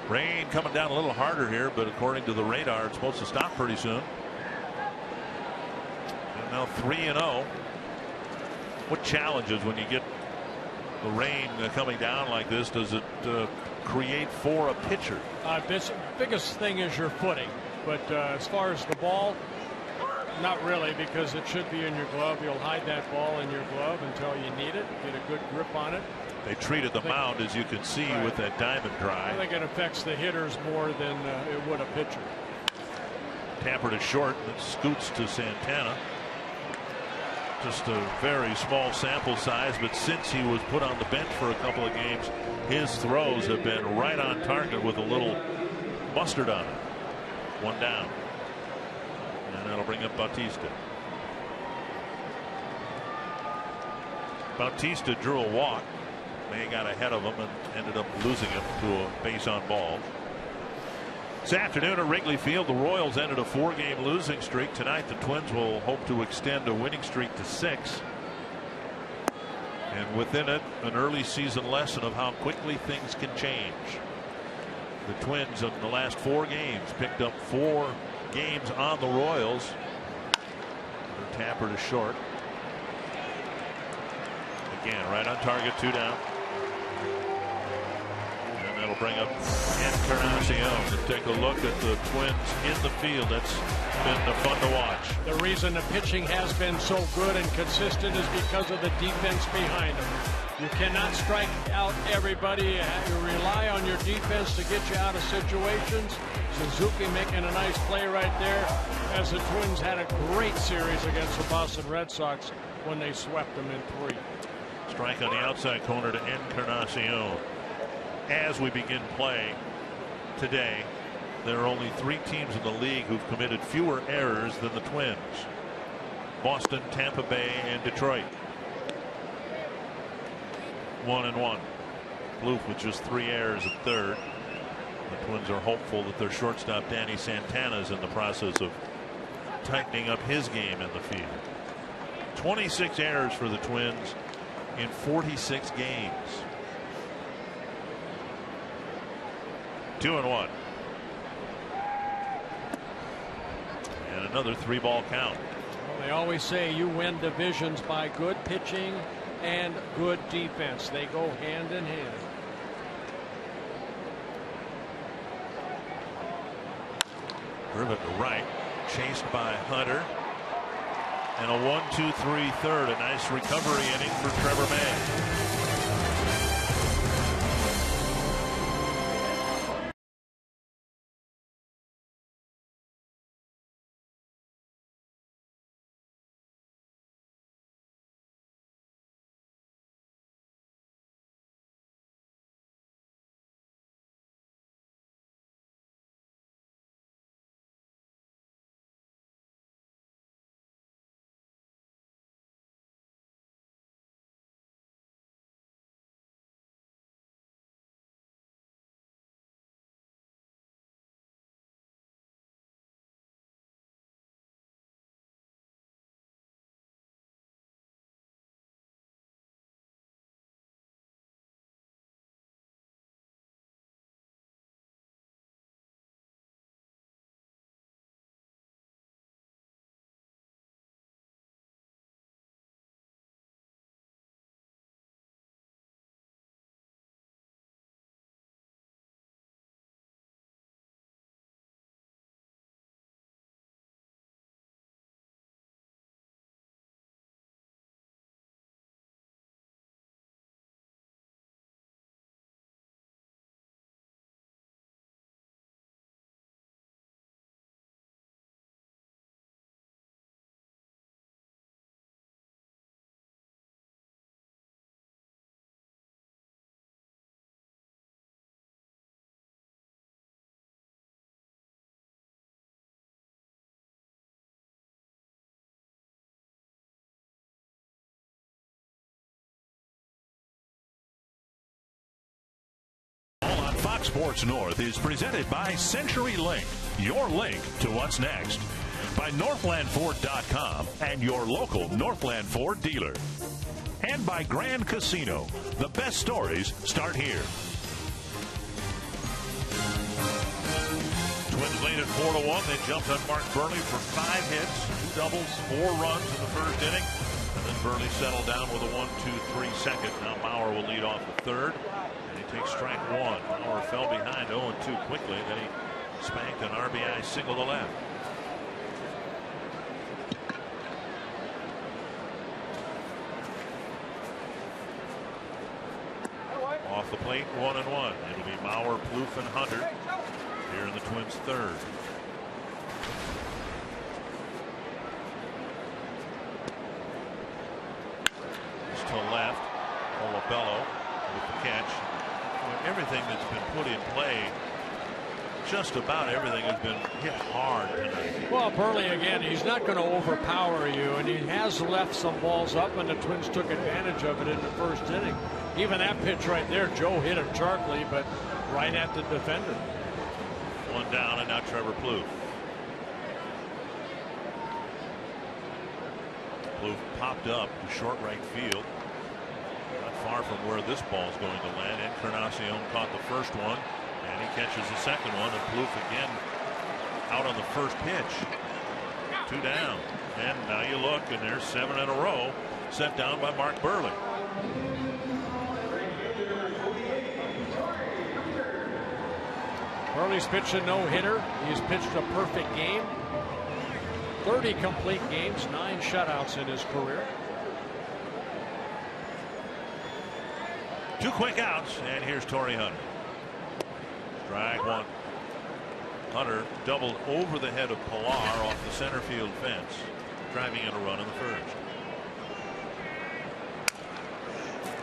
Rain coming down a little harder here, but according to the radar, it's supposed to stop pretty soon. And now 3-0. What challenges when you get the rain coming down like this? Does it create for a pitcher? Biggest thing is your footing, but as far as the ball, not really, because it should be in your glove. You'll hide that ball in your glove until you need it. Get a good grip on it. They treated the mound, as you can see, with that diamond drive. I think it affects the hitters more than it would a pitcher. Tamper to short, and it scoots to Santana. Just a very small sample size, but since he was put on the bench for a couple of games, his throws have been right on target with a little mustard on it. 1 down. And that'll bring up Bautista. Bautista drew a walk. May got ahead of him and ended up losing him to a base on ball. This afternoon at Wrigley Field, the Royals ended a 4-game losing streak. Tonight, the Twins will hope to extend a winning streak to 6. And within it, an early season lesson of how quickly things can change. The Twins in the last 4 games picked up 4 games on the Royals. Tapper to short. Again, right on target, 2 down. That'll bring up Encarnacion to take a look at the Twins in the field. That's been fun to watch. The reason the pitching has been so good and consistent is because of the defense behind them. You cannot strike out everybody. You rely on your defense to get you out of situations. Suzuki making a nice play right there, as the Twins had a great series against the Boston Red Sox when they swept them in 3. Strike on the outside corner to Encarnacion. As we begin play today, there are only 3 teams in the league who've committed fewer errors than the Twins: Boston, Tampa Bay, and Detroit. 1-1. Bloof with just 3 errors at third. The Twins are hopeful that their shortstop Danny Santana is in the process of tightening up his game in the field. 26 errors for the Twins in 46 games. 2-1. And another 3-ball count. Well, they always say you win divisions by good pitching and good defense. They go hand in hand. Driven to right, chased by Hunter. And a 1-2-3 third. A nice recovery inning for Trevor May. Sports North is presented by Century Link, your link to what's next. By NorthlandFord.com and your local Northland Ford dealer. And by Grand Casino. The best stories start here. Twins lead at 4-1. They jumped on Mark Burley for 5 hits, 2 doubles, 4 runs in the first inning. And then Burley settled down with a 1-2-3 second. Now Mauer will lead off the third. And he takes strike 1. Mauer fell behind 0-2 quickly. Then he spanked an RBI single to left. Off the plate, 1-1. It'll be Mauer, Plouffe, and Hunter here in the Twins' third. Just to left, Colabello with the catch. Everything that's been put in play, just about everything has been hit hard tonight. Well, Burley again, he's not going to overpower you, and he has left some balls up, and the Twins took advantage of it in the first inning. Even that pitch right there, Joe hit it sharply, but right at the defender. 1 down, and now Trevor Plouffe. Plouffe popped up to short right field. Not far from where this ball's going to land. Encarnacion caught the first one, and he catches the second one, and Plouffe again out on the first pitch. 2 down. And now you look, and there's 7 in a row set down by Mark Burley. Burley's pitched a no-hitter. He's pitched a perfect game. 30 complete games, 9 shutouts in his career. 2 quick outs, and here's Torrey Hunter. Strike 1. Hunter doubled over the head of Pilar off the center field fence, driving in a run in the first.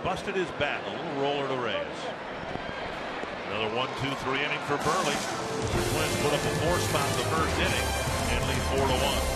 Busted his bat, a little roller to Reyes. Another 1-2-3 inning for Burley. The Twins put up a 4 spot in the first inning and lead 4-1.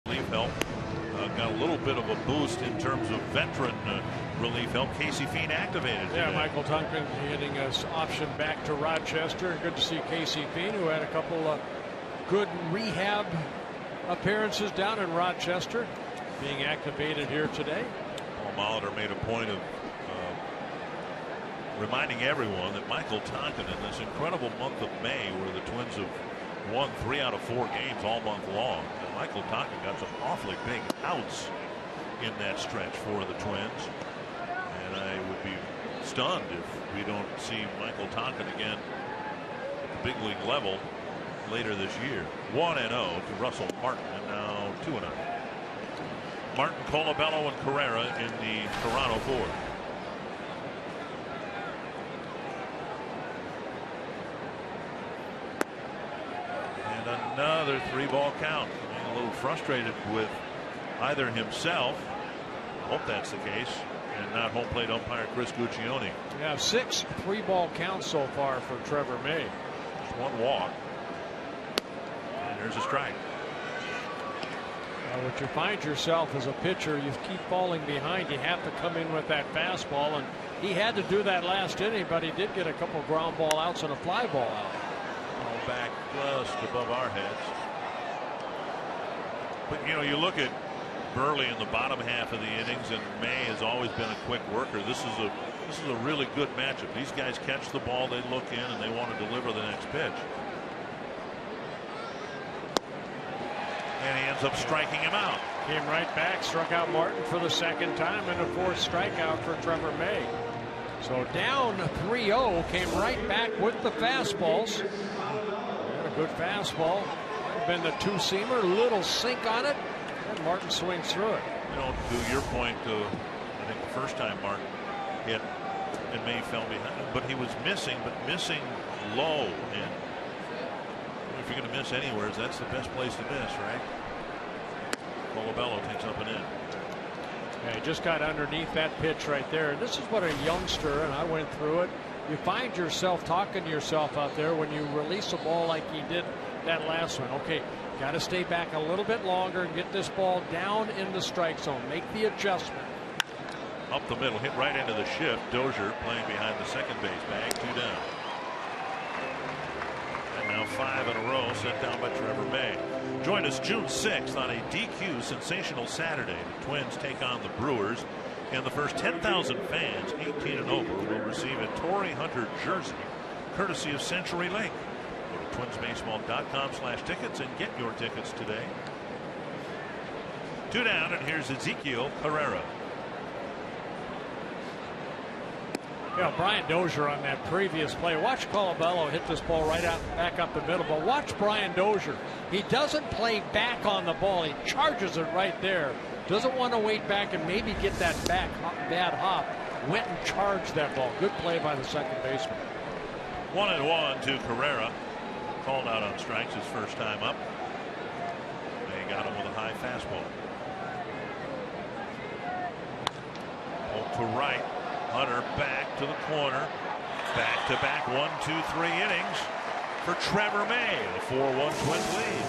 Relief help got a little bit of a boost in terms of veteran relief help. Casey Fien activated today. Yeah, Michael Tonkin hitting us option back to Rochester. Good to see Casey Fien, who had a couple of good rehab appearances down in Rochester, being activated here today. Paul Molitor made a point of reminding everyone that Michael Tonkin, in this incredible month of May, where the Twins have won 3 out of 4 games all month long, and Michael Tonkin got some awfully big outs in that stretch for the Twins, and I would be stunned if we don't see Michael Tonkin again at the big league level later this year. 1-0 to Russell Martin, and now 2-0. Martin, Colabello, and Carrera in the Toronto fourth. And another 3-ball count. Being a little frustrated with either himself, I hope that's the case, and not home plate umpire Chris Guccione. Yeah, 6 3-ball counts so far for Trevor May. Just 1 walk. And there's a strike. What you find yourself as a pitcher, you keep falling behind. You have to come in with that fastball, and he had to do that last inning, but he did get a couple ground ball outs and a fly ball out. All back just above our heads. But you know, you look at Burley in the bottom half of the innings, and May has always been a quick worker. This is a really good matchup. These guys catch the ball, they look in, and they want to deliver the next pitch. And he ends up striking him out. Came right back, struck out Martin for the second time, and a 4th strikeout for Trevor May. So down 3-0, came right back with the fastballs. And a good fastball. Might have been the 2-seamer, little sink on it, and Martin swings through it. You know, to your point, I think the first time Martin hit and May fell behind, but he was missing low, and if you're going to miss anywhere, that's the best place to miss, right? Colabello takes up an in. Yeah, he just got underneath that pitch right there. This is what a youngster, and I went through it. You find yourself talking to yourself out there when you release a ball like he did that last one. Okay, got to stay back a little bit longer and get this ball down in the strike zone. Make the adjustment. Up the middle, hit right into the shift. Dozier playing behind the second base bag, 2 down. Now 5 in a row set down by Trevor May. Join us June 6th on a DQ sensational Saturday. The Twins take on the Brewers, and the first 10,000 fans 18 and over will receive a Torrey Hunter jersey courtesy of Century Link. Go to twinsbaseball.com/tickets and get your tickets today. 2 down, and here's Ezequiel Carrera. Yeah, Brian Dozier on that previous play. Watch Colabello hit this ball right out back up the middle, but watch Brian Dozier. He doesn't play back on the ball. He charges it right there. Doesn't want to wait back and maybe get that bad hop. Went and charged that ball. Good play by the second baseman. 1-1 to Carrera. Called out on strikes his first time up. They got him with a high fastball. Pulled to right. Hunter back to the corner. Back-to-back 1, 2, 3 innings for Trevor May. The 4-1 Twins lead.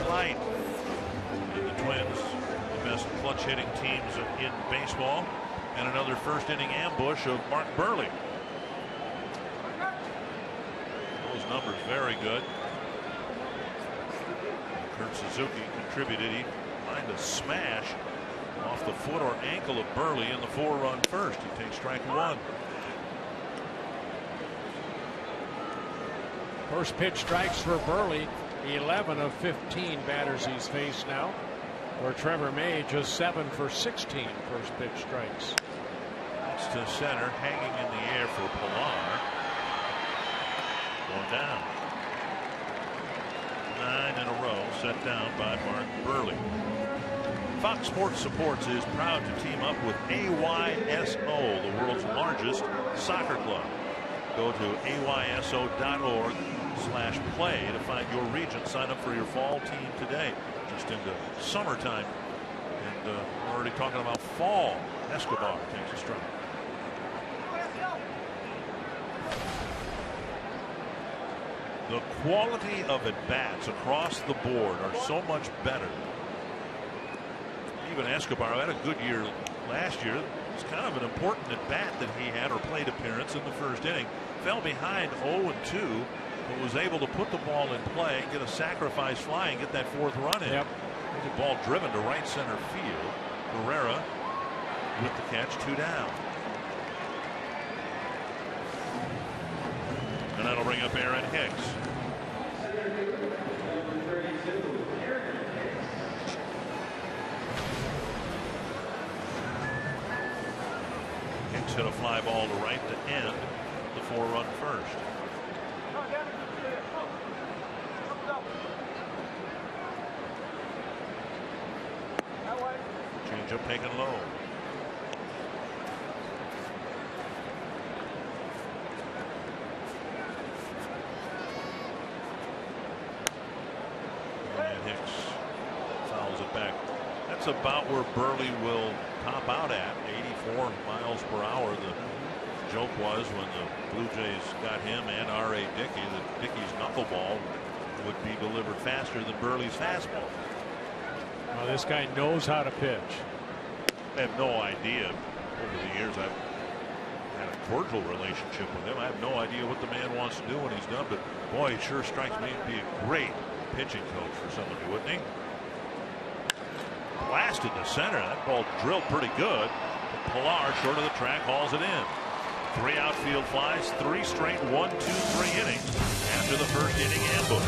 Light. And the Twins, the best clutch hitting teams in baseball, and another first inning ambush of Mark Burley. Those numbers very good. Kurt Suzuki contributed. He lined a smash off the foot or ankle of Burley in the 4-run first. He takes strike one. First pitch strikes for Burley. 11 of 15 batters he's faced now. Where Trevor May just 7 for 16 first pitch strikes. That's to center, hanging in the air for Pilar. One down. 9 in a row set down by Mark Burley. Fox Sports Supports is proud to team up with AYSO, the world's largest soccer club. Go to ayso.org/play to find your region. Sign up for your fall team today. Just into summertime, and we're already talking about fall. Escobar takes a strike. The quality of at-bats across the board are so much better. Even Escobar had a good year last year. It's kind of an important at-bat that he had, or plate appearance in the first inning. Fell behind 0-2, but was able to put the ball in play, get a sacrifice fly, and get that fourth run in. Yep. The ball driven to right center field. Herrera with the catch, 2 down. And that'll bring up Aaron Hicks. Hicks hit a fly ball to right to end the 4-run first. Changeup taken low. And Hicks fouls it back. That's about where Burley will top out at, 84 miles per hour. The joke was when the Blue Jays got him and R.A. Dickey that Dickey's knuckleball would be delivered faster than Burley's fastball. Well, this guy knows how to pitch. I have no idea. Over the years, I've had a cordial relationship with him. I have no idea what the man wants to do when he's done, but boy, he sure strikes me to be a great pitching coach for somebody, wouldn't he? Blasted to center. That ball drilled pretty good. But Pilar, short of the track, hauls it in. 3 outfield flies, 3 straight 1, 2, 3 innings after the first inning ambush.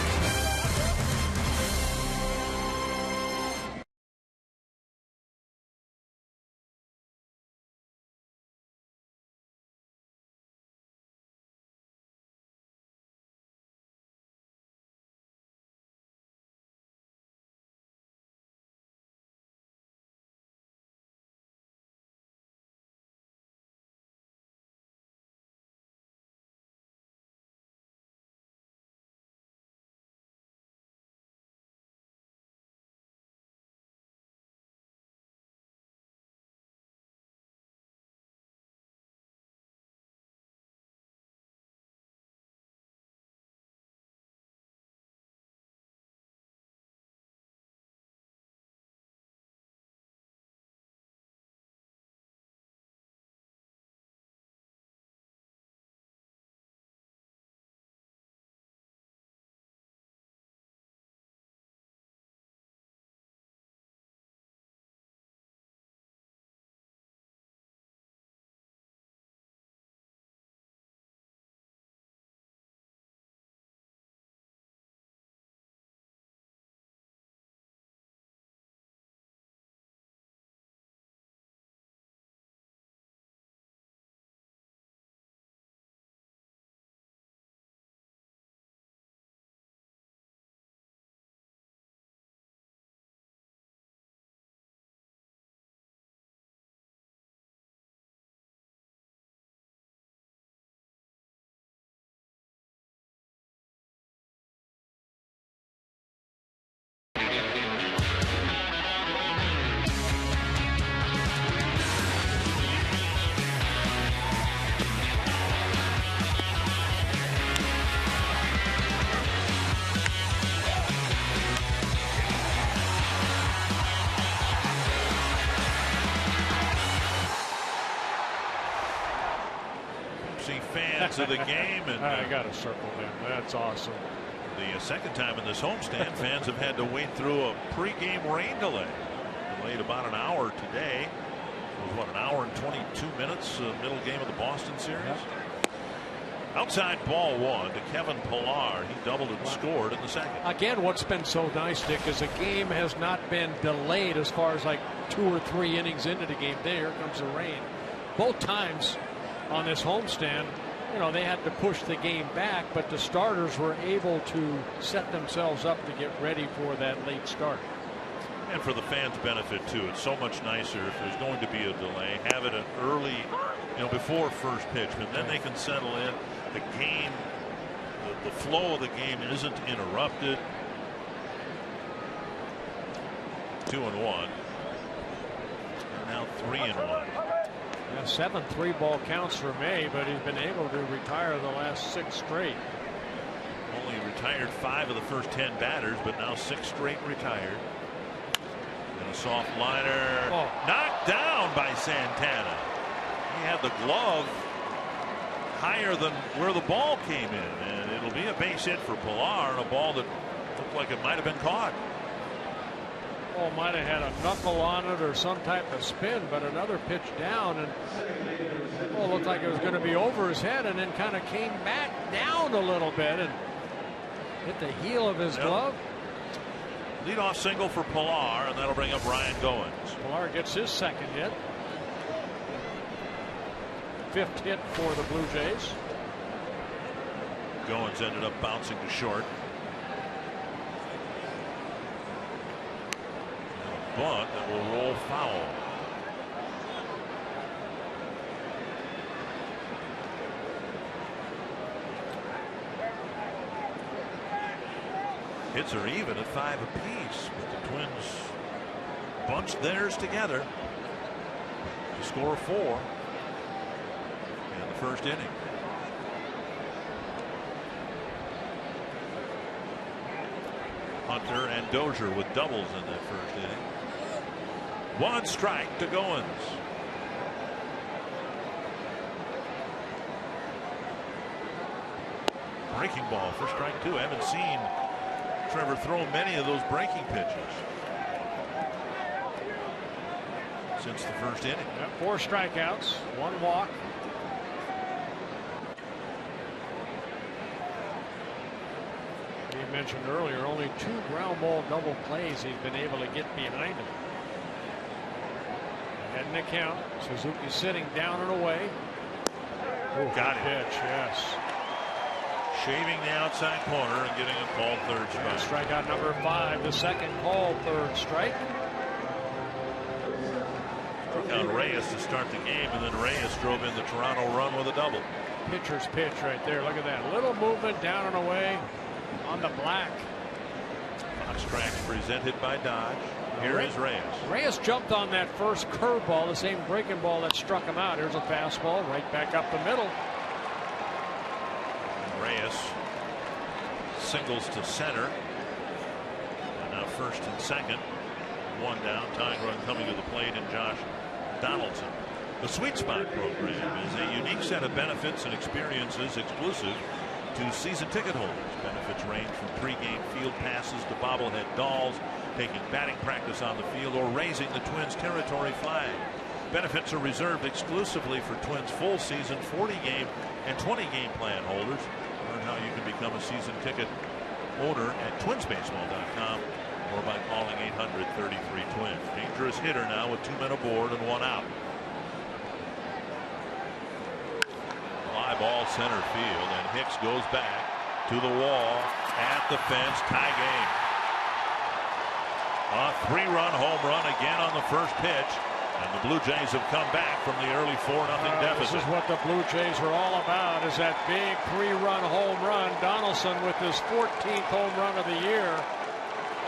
highlights of the game. And I got to circle them. That's awesome. The second time in this homestand, fans have had to wait through a pregame rain delay. Delayed about an hour today. It was what, an hour and 22 minutes, middle game of the Boston series. Yep. Outside ball one to Kevin Pillar. He doubled and scored in the second. Again, what's been so nice, Dick, is the game has not been delayed as far as like 2 or 3 innings into the game. There comes the rain. Both times on this homestand, you know, they had to push the game back, but the starters were able to set themselves up to get ready for that late start. And for the fans' benefit too, it's so much nicer if there's going to be a delay, have it an early, you know, before first pitch, but then they can settle in. The game, the flow of the game isn't interrupted. 2-1, and now 3-1. Yeah, 7 3-ball counts for May, but he's been able to retire the last 6 straight. Only retired 5 of the first 10 batters, but now 6 straight retired. And a soft liner, knocked down by Santana. He had the glove higher than where the ball came in, and it'll be a base hit for Pillar, and a ball that looked like it might have been caught. Oh, might have had a knuckle on it or some type of spin, but another pitch down, and looked like it was going to be over his head, and then kind of came back down a little bit and hit the heel of his glove. Leadoff single for Pillar, and that'll bring up Ryan Goins. Pillar gets his second hit. 5th hit for the Blue Jays. Goins ended up bouncing to short. And a bunt that will roll foul. Hits are even at 5 apiece, but the Twins bunched theirs together to score 4. First inning. Hunter and Dozier with doubles in that first inning. 1 strike to Goins. Breaking ball for strike 2. I haven't seen Trevor throw many of those breaking pitches since the first inning. 4 strikeouts, 1 walk. You mentioned earlier, only 2 ground ball double plays he's been able to get behind him. Ahead in the count. Suzuki sitting down and away. Got it. Pitch, yes. Shaving the outside corner and getting a called third strike. Strikeout number 5, the second called third strike. Struck out Reyes to start the game, and then Reyes drove in the Toronto run with a double. Pitcher's pitch right there. Look at that. Little movement down and away on the black. Fox tracks presented by Dodge. Here is Reyes. Reyes jumped on that first curveball, the same breaking ball that struck him out. Here's a fastball right back up the middle. Reyes singles to center. And now first and second. 1 down. Tying run coming to the plate in Josh Donaldson. The Sweet Spot program is a unique set of benefits and experiences exclusive to season ticket holders. Benefits range from pregame field passes to bobblehead dolls, taking batting practice on the field, or raising the Twins territory flag. Benefits are reserved exclusively for Twins full season 40-game and 20-game plan holders. Learn how you can become a season ticket owner at twinsbaseball.com or by calling 800-33-TWINS. Dangerous hitter now with 2 men aboard and 1 out. Fly ball center field, and Hicks goes back to the wall at the fence. Tie game. A 3-run home run again on the first pitch, and the Blue Jays have come back from the early 4-0 deficit. This is what the Blue Jays are all about, is that big 3-run home run. Donaldson with his 14th home run of the year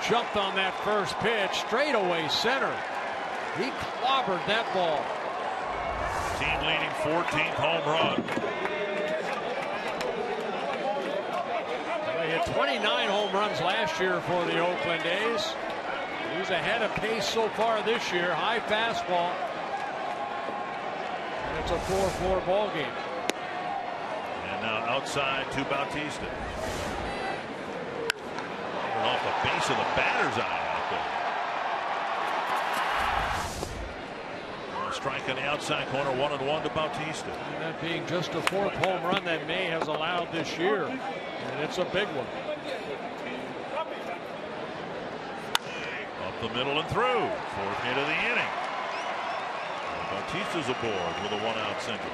jumped on that first pitch straight away center. He clobbered that ball. Team leading 14th home run. He had 29 home runs last year for the Oakland A's. He's ahead of pace so far this year. High fastball. And it's a 4-4 ball game. And Now outside to Bautista. Off the base of the batter's eye out there. A strike on the outside corner, 1-1 to Bautista. And that being just a 4th home run that May has allowed this year, and it's a big one. Up the middle and through. 4th hit of the inning. Bautista's aboard with a 1-out single.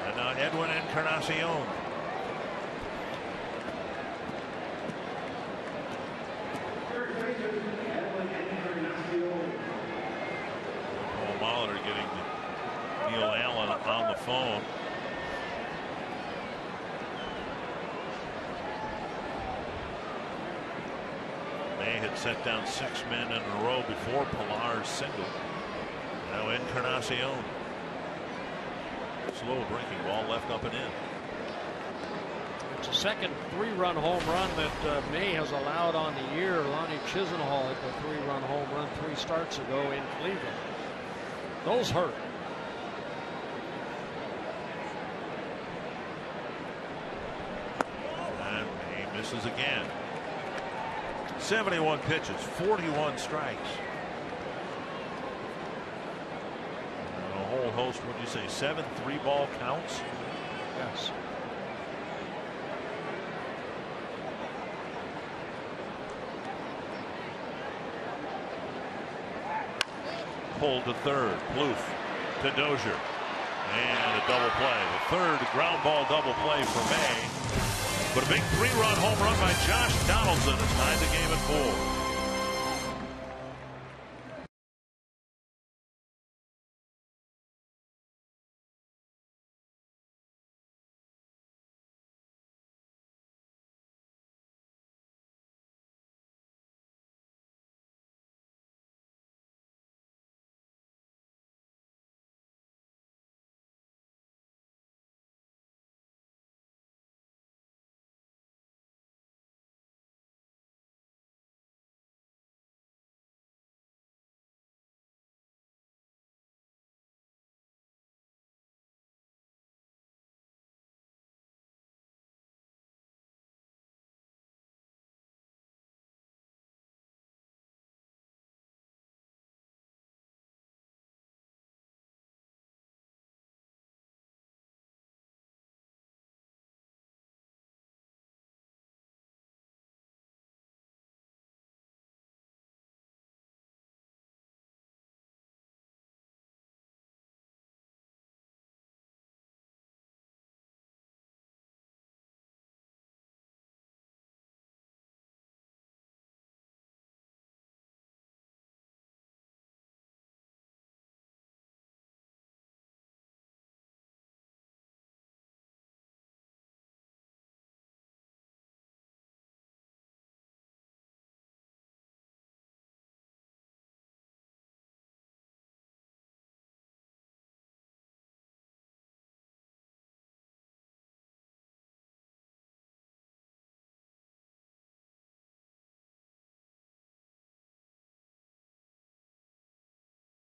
And now Edwin Encarnacion. Paul Molitor getting Neil Allen on the phone. May had set down 6 men in a row before Pillar's single. Now Encarnacion. Slow breaking ball left up and in. It's a second 3-run home run that May has allowed on the year. Lonnie Chisenhall hit the 3-run home run 3 starts ago in Cleveland. Those hurt. And May misses again. 71 pitches, 41 strikes. And a whole host, what do you say, 7 3-ball counts? Yes. Pulled to third. Plouffe to Dozier. And a double play. The third ground ball double play for May. But a big 3-run home run by Josh Donaldson has tied the game at 4.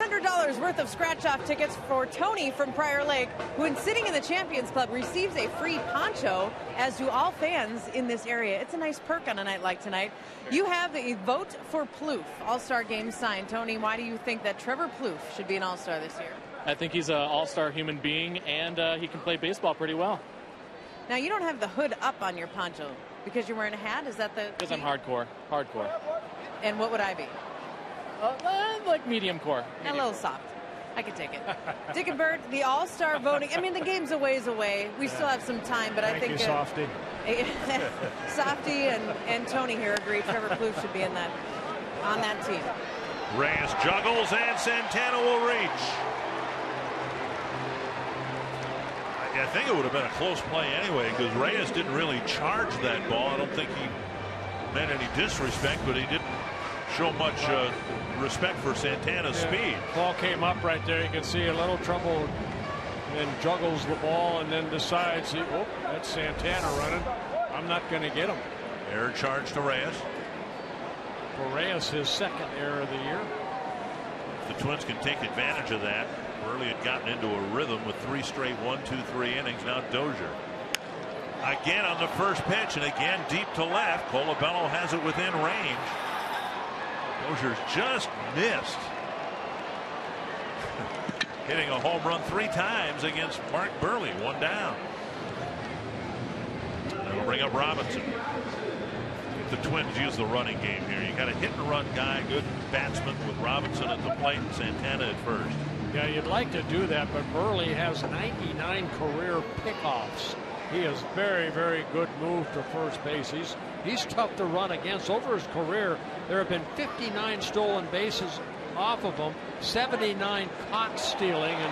$100 worth of scratch-off tickets for Tony from Prior Lake, who, when sitting in the Champions Club, receives a free poncho, as do all fans in this area. It's a nice perk on a night like tonight. You have the Vote for Plouffe All-Star Game sign. Tony, why do you think that Trevor Plouffe should be an All-Star this year? I think he's an all-star human being, and he can play baseball pretty well. Now, you don't have the hood up on your poncho because you're wearing a hat? Is that the... Because I'm hardcore. And what would I be? Like medium core. A little soft. I could take it. Dick and Bert, the All-Star voting. I mean, the game's a ways away. We still have some time, but I think Softy. Softy and Tony here agree Trevor Plouffe should be on that team. Reyes juggles and Santana will reach. I think it would have been a close play anyway, because Reyes didn't really charge that ball. I don't think he meant any disrespect, but he didn't show much respect for Santana's speed. Ball came up right there. You can see a little trouble, and then juggles the ball and then decides, oh, that's Santana running. I'm not going to get him. Error charge to Reyes. For Reyes, his second error of the year. If the Twins can take advantage of that, Burley had gotten into a rhythm with 3 straight 1-2-3 innings. Now Dozier again on the first pitch, and again deep to left. Colabello has it within range. Dozier's just missed. Hitting a home run 3 times against Mark Burley. 1 down. That'll bring up Robinson. The Twins use the running game here. You got a hit and run guy, good batsman with Robinson at the plate and Santana at first. Yeah, you'd like to do that, but Burley has 99 career pickoffs. He is very, very good move to first base. He's tough to run against. Over his career, there have been 59 stolen bases off of him, 79 caught stealing, and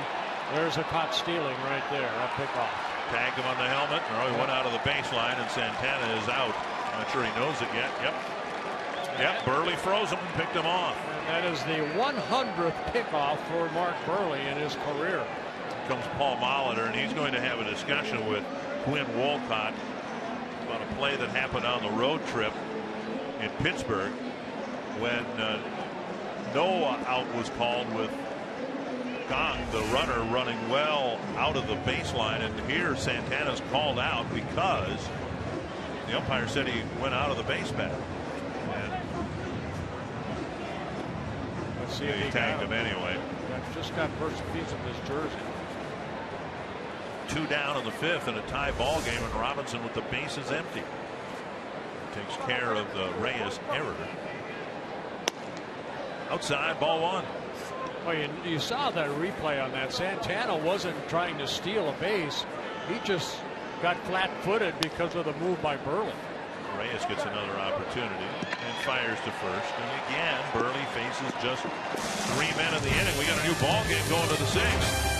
there's a caught stealing right there, a pickoff. Tagged him on the helmet. He went out of the baseline, and Santana is out. Not sure he knows it yet. Yep. Burley froze him and picked him off. And that is the 100th pickoff for Mark Burley in his career. Here comes Paul Molitor, and he's going to have a discussion with Quinn Wolcott about a play that happened on the road trip in Pittsburgh when no out was called with Gong, the runner, running well out of the baseline. And here Santana's called out because the umpire said he went out of the base pad. And let's see if he tagged him anyway. Just got first piece of his jersey. 2 down in the 5th in a tie ball game, and Robinson with the bases empty takes care of the Reyes error. Outside, ball 1. Well, you saw that replay on that. Santana wasn't trying to steal a base. He just got flat-footed because of the move by Burley. Reyes gets another opportunity and fires to first. And again, Burley faces just 3 men in the inning. We got a new ball game going to the 6th.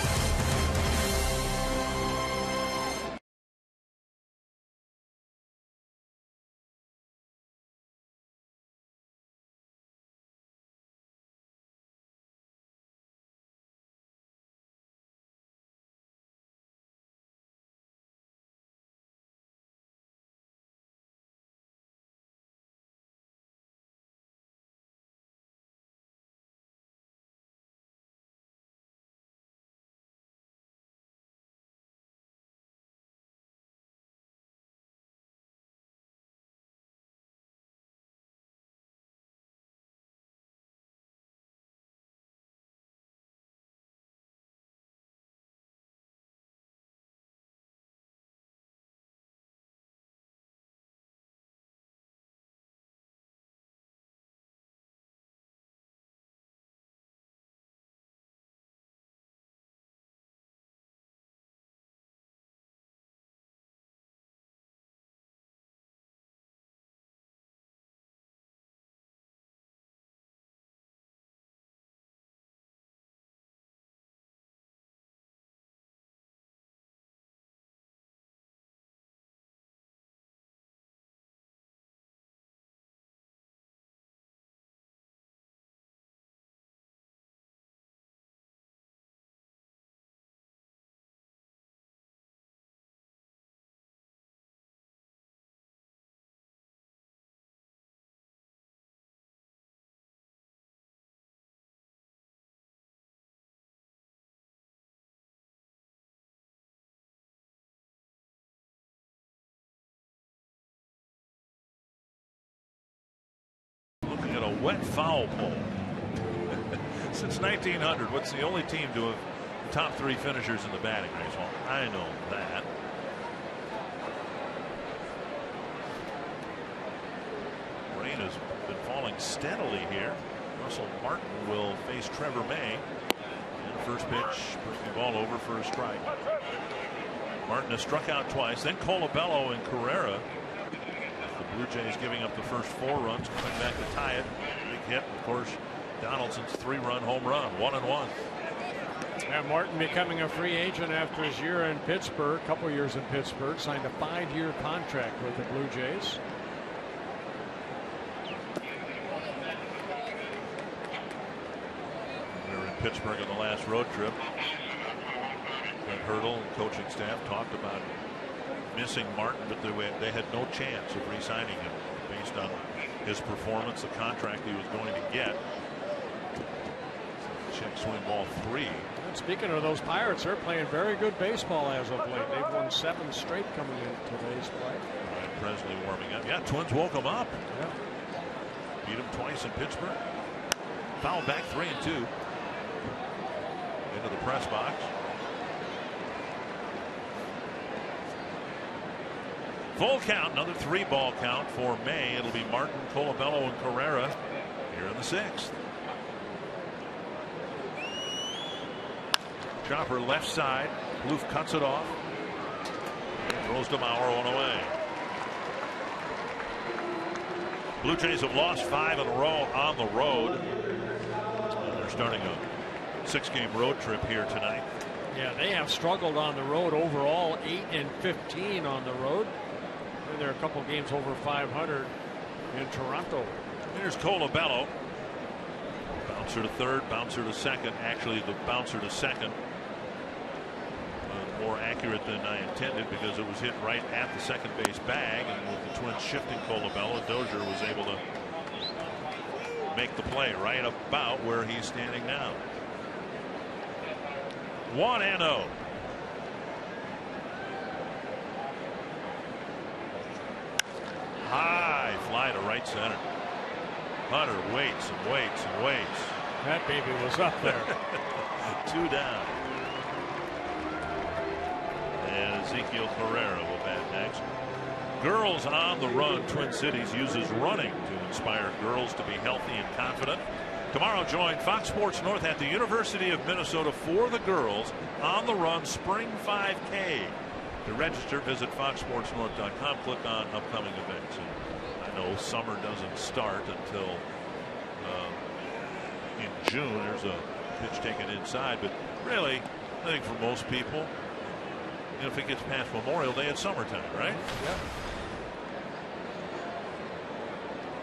A wet foul pole. Since 1900, what's the only team to have top 3 finishers in the batting race? Well, I know that. Rain has been falling steadily here. Russell Martin will face Trevor May. And first pitch, puts the ball over for a strike. Martin has struck out twice, then Colabello and Carrera. Blue Jays giving up the first 4 runs, coming back to tie it. Big hit, of course, Donaldson's 3-run home run, 1-1. And Martin becoming a free agent after his year in Pittsburgh, a couple years in Pittsburgh, signed a 5-year contract with the Blue Jays. We were in Pittsburgh on the last road trip. Brett Hurdle and coaching staff talked about missing Martin, but they had no chance of re-signing him based on his performance, the contract he was going to get. Check swing ball 3. Speaking of those Pirates, they're playing very good baseball as of late. They've won 7 straight coming in today's play. Ryan Presley warming up. Yeah, Twins woke him up. Yeah. Beat him twice in Pittsburgh. Fouled back 3-2. Into the press box. Full count, another 3-ball count for May. It'll be Martin, Colabello, and Carrera here in the 6th. Chopper left side. Plouffe cuts it off. And throws to Mauer one away. Blue Jays have lost 5 in a row on the road. They're starting a 6-game road trip here tonight. Yeah, they have struggled on the road overall, 8-15 on the road. And there are a couple games over 500 in Toronto. Here's Colabello. Bouncer to third, bouncer to second. Actually, the bouncer to second more accurate than I intended because it was hit right at the second base bag, and with the Twins shifting Colabello, Dozier was able to make the play right about where he's standing now. 1-0. High fly to right center. Hunter waits and waits and waits. That baby was up there. 2 down. And Ezekiel Carrera will bat next. Girls on the Run. Twin Cities uses running to inspire girls to be healthy and confident. Tomorrow, join Fox Sports North at the University of Minnesota for the Girls on the Run Spring 5K. To register, visit foxsportsnorth.com. Click on upcoming events. And I know summer doesn't start until in June. There's a pitch taken inside, but really, I think for most people, if it gets past Memorial Day, it's summertime, right? Yeah.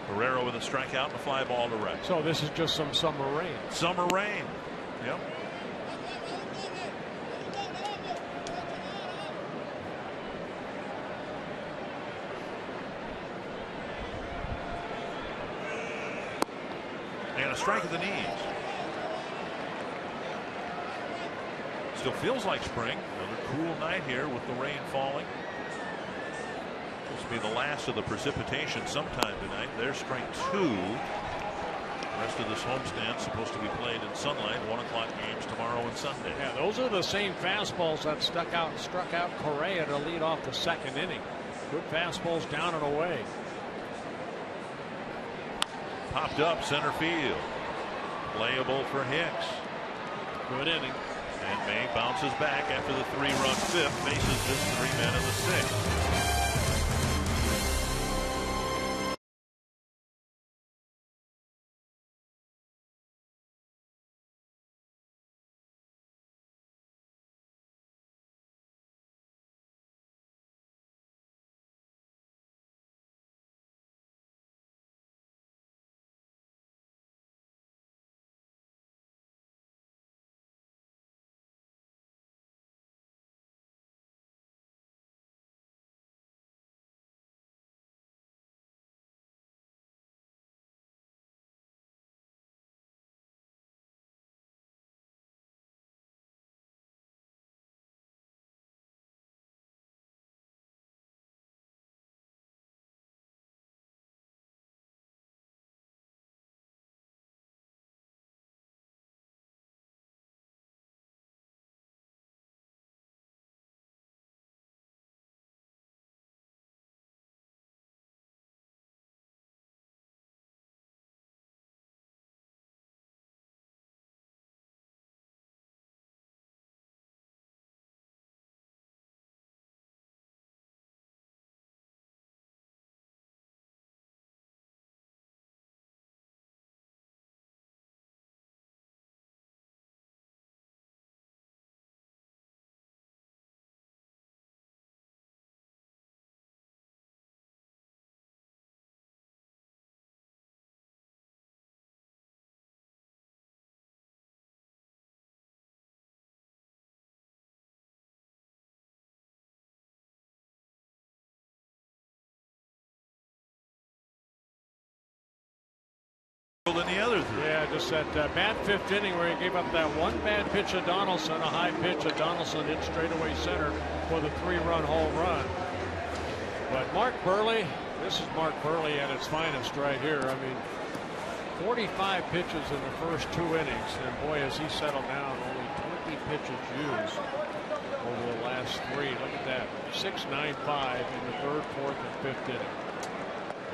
Guerrero with a strikeout and a fly ball to right. So this is just some summer rain. Summer rain. Yep. And a strike at the knees. Still feels like spring. Another cool night here with the rain falling. This will be the last of the precipitation sometime tonight. There's strike 2. The rest of this homestand supposed to be played in sunlight. 1 o'clock games tomorrow and Sunday. Yeah, those are the same fastballs that struck out Correa to lead off the 2nd inning. Good fastballs down and away. Popped up center field. Playable for Hicks. Good inning. And May bounces back after the 3-run 5th. Faces just 3 men in the 6th. in the other 3. Yeah, just that bad 5th inning where he gave up that one bad pitch to Donaldson, a high pitch that Donaldson hit straightaway center for the 3-run home run. But Mark Burley, this is Mark Burley at its finest right here. I mean, 45 pitches in the first 2 innings, and boy, has he settled down. Only 20 pitches used over the last 3. Look at that, 6.95 in the 3rd, 4th, and 5th inning.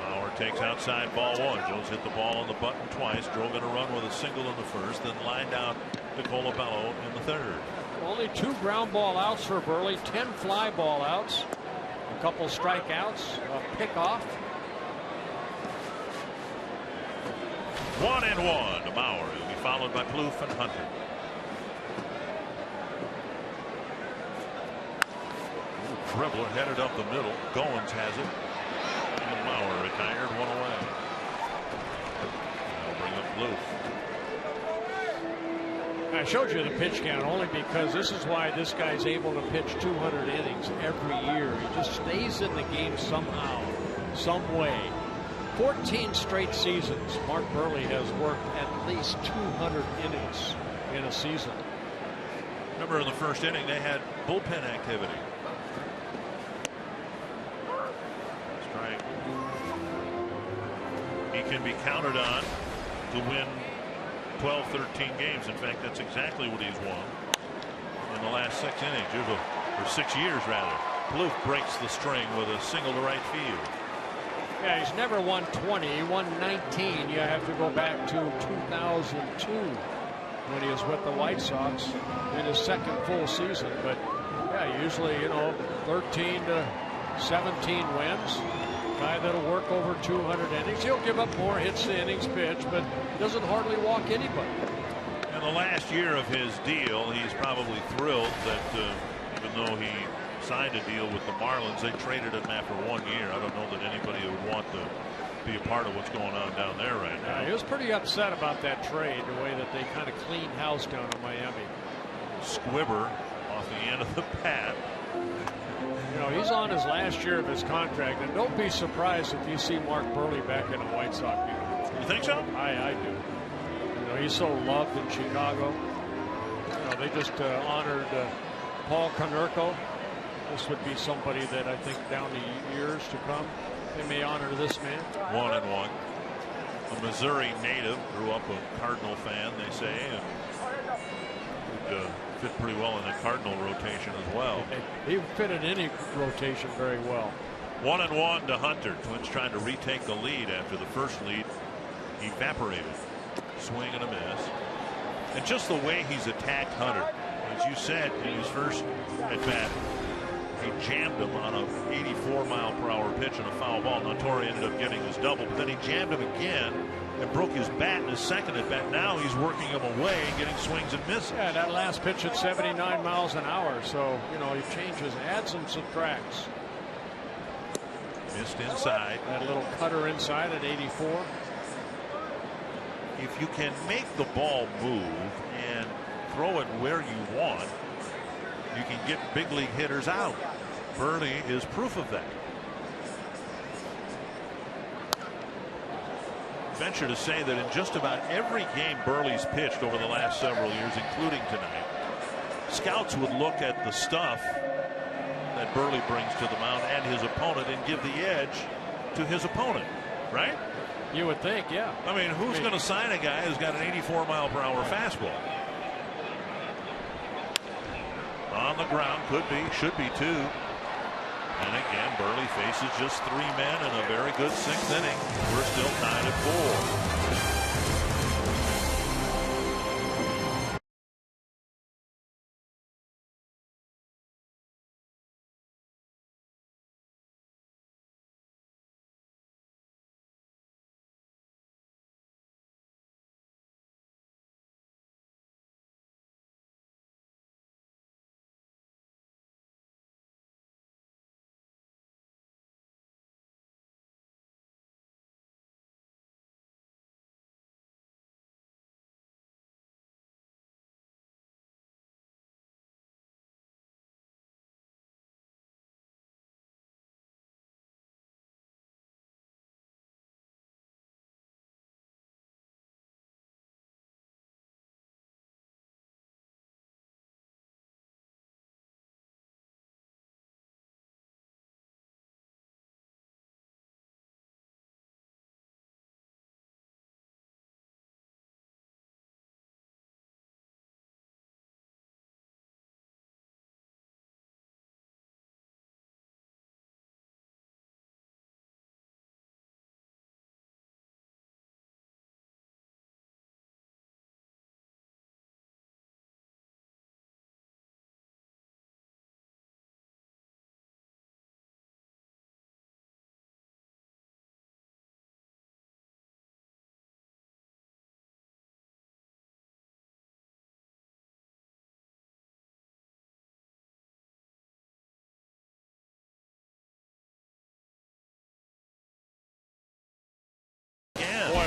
Bauer takes outside ball 1. Jones hit the ball on the button twice. Drove in a run with a single in the 1st, then lined out to Colabello in the 3rd. Only 2 ground ball outs for Burley, 10 fly ball outs, a couple strikeouts, a pickoff. 1-1 to Bauer. He'll be followed by Plouffe and Hunter. Dribbler headed up the middle. Goins has it. And Bauer retired, 1 away. I'll bring up Plouffe. I showed you the pitch count only because this is why this guy's able to pitch 200 innings every year. He just stays in the game somehow, some way. 14 straight seasons, Mark Burley has worked at least 200 innings in a season. Remember in the 1st inning they had bullpen activity. Strike. He can be counted on to win 12, 13 games. In fact, that's exactly what he's won in the last 6 innings, or 6 years rather. Plouffe breaks the string with a single to right field. Yeah, he's never won 20. He won 19. You have to go back to 2002 when he was with the White Sox in his 2nd full season. But yeah, usually, 13 to 17 wins. Guy that'll work over 200 innings. He'll give up more hits to innings pitched, but doesn't hardly walk anybody. In the last year of his deal, he's probably thrilled that even though he signed a deal with the Marlins, they traded him after 1 year. I don't know that anybody would want to be a part of what's going on down there right now. He was pretty upset about that trade, the way that they kind of cleaned house down in Miami. Squibber off the end of the bat. He's on his last year of his contract, and don't be surprised if you see Mark Burley back in a White Sox uniform. You think so? I do. He's so loved in Chicago. They just honored Paul Konerko. This would be somebody that I think down the years to come, they may honor this man. 1-1. A Missouri native, grew up a Cardinal fan, they say, and would fit pretty well in the Cardinal rotation as well. He fit in any rotation very well. 1-1 to Hunter. Twins trying to retake the lead after the first lead evaporated. Swing and a miss. And just the way he's attacked Hunter, as you said in his first at bat, he jammed him on a 84-mile-per-hour pitch and a foul ball. Now Torrey ended up getting his double, but then he jammed him again and broke his bat in his 2nd at bat. Now he's working him away and getting swings and misses. Yeah, that last pitch at 79 miles an hour. So, he changes, adds and subtracts. Missed inside. That little cutter inside at 84. If you can make the ball move and throw it where you want, you can get big league hitters out. Burley is proof of that. Venture to say that in just about every game Burley's pitched over the last several years, including tonight, scouts would look at the stuff that Burley brings to the mound and his opponent and give the edge to his opponent, right? You would think, yeah. I mean, who's going to sign a guy who's got an 84-mile-per-hour fastball? On the ground, could be, should be 2. And again, Burley faces just 3 men in a very good 6th inning. We're still tied at 4.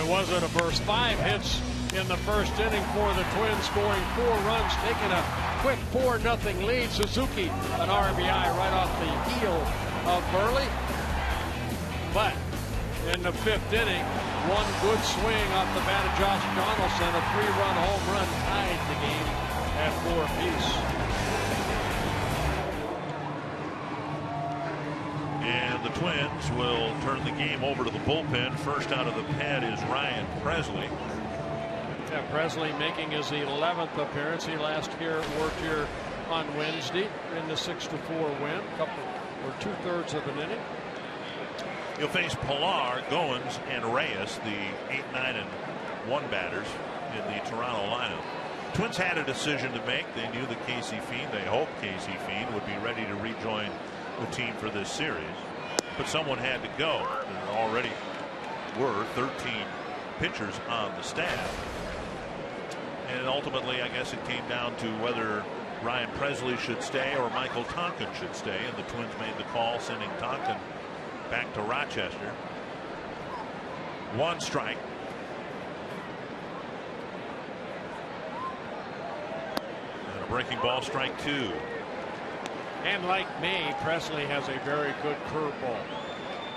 was it a burst? 5 hits in the first inning for the Twins, scoring 4 runs, taking a quick 4-0 lead. Suzuki, an RBI right off the heel of Burley. But in the 5th inning, one good swing off the bat of Josh Donaldson, a 3-run home run tied the game at 4 apiece. And the Twins will turn the game over to the bullpen. First out of the pen is Ryan Presley. Yeah, Presley making his 11th appearance. He last worked here on Wednesday in the 6-4 win, couple or 2/3 of an inning. He'll face Pilar, Goins, and Reyes, the 8, 9, and 1 batters in the Toronto lineup. Twins had a decision to make. They knew that Casey Fiend, they hoped Casey Fiend would be ready to rejoin the team for this series, but someone had to go. There already were 13 pitchers on the staff, and ultimately I guess it came down to whether Ryan Presley should stay or Michael Tonkin should stay, and the Twins made the call, sending Tonkin back to Rochester. 1 strike. And a breaking ball, strike 2. And like May, Presley has a very good curveball.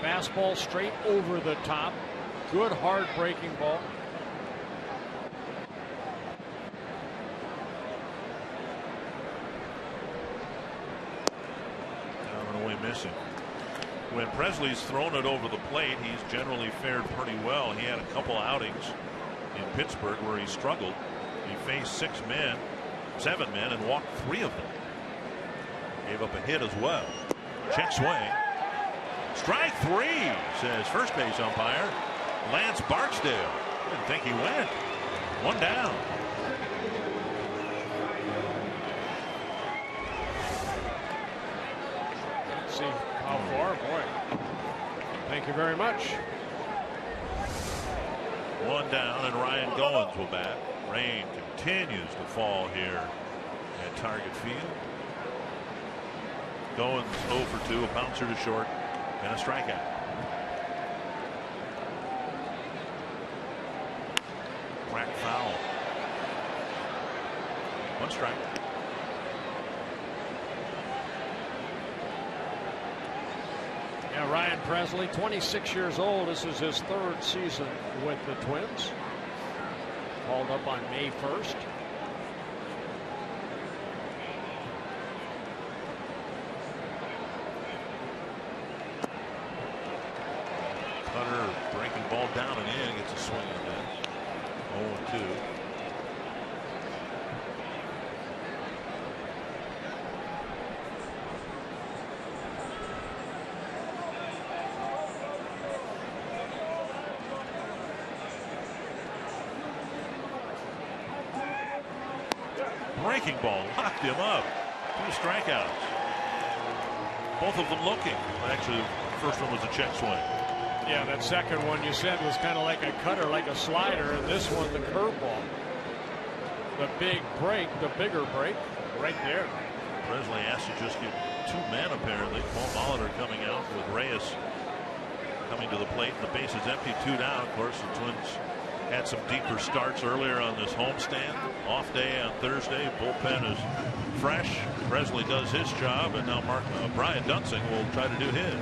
Fastball straight over the top. Good hard breaking ball. Down and away missing. When Presley's thrown it over the plate, he's generally fared pretty well. He had a couple outings in Pittsburgh where he struggled. He faced 7 men and walked 3 of them. Gave up a hit as well. Check swing. Strike 3, says first base umpire Lance Barksdale. Didn't think he went. 1 down. Let's see how far. Boy. Thank you very much. 1 down, and Ryan Goins will bat. Rain continues to fall here at Target Field. Goins 0 for 2, a bouncer to short, and a strikeout. Crack foul. 1 strike. Yeah, Ryan Presley, 26 years old. This is his 3rd season with the Twins. Called up on May 1st. Breaking ball down and in, gets a swing on that. 0-2. Breaking ball locked him up. 2 strikeouts. Both of them looking. Actually, the first one was a check swing. Yeah, that second one you said was kind of like a cutter, like a slider, and this one the curveball. The big break, the bigger break, right there. Presley asked to just get 2 men apparently. Paul Molitor coming out with Reyes coming to the plate. The base is empty, 2 down. Of course, the Twins had some deeper starts earlier on this homestand. Off day on Thursday. Bullpen is fresh. Presley does his job, and now Brian Dunsing will try to do his.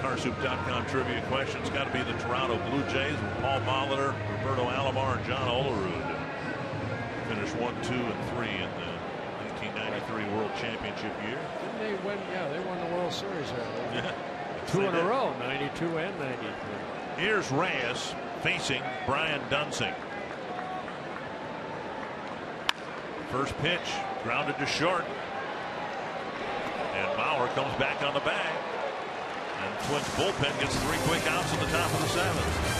Carsoup.com trivia question's got to be the Toronto Blue Jays with Paul Molitor, Roberto Alomar, and John Olerud. Finished 1, 2, and 3 in the 1993 World Championship year. Didn't they win? Yeah, they won the World Series there. Yeah. 2 in a row, 92 and 93. Here's Reyes facing Brian Dunsing. First pitch grounded to short, and Bauer comes back on the bag, and Twins bullpen gets 3 quick outs in the top of the 7th.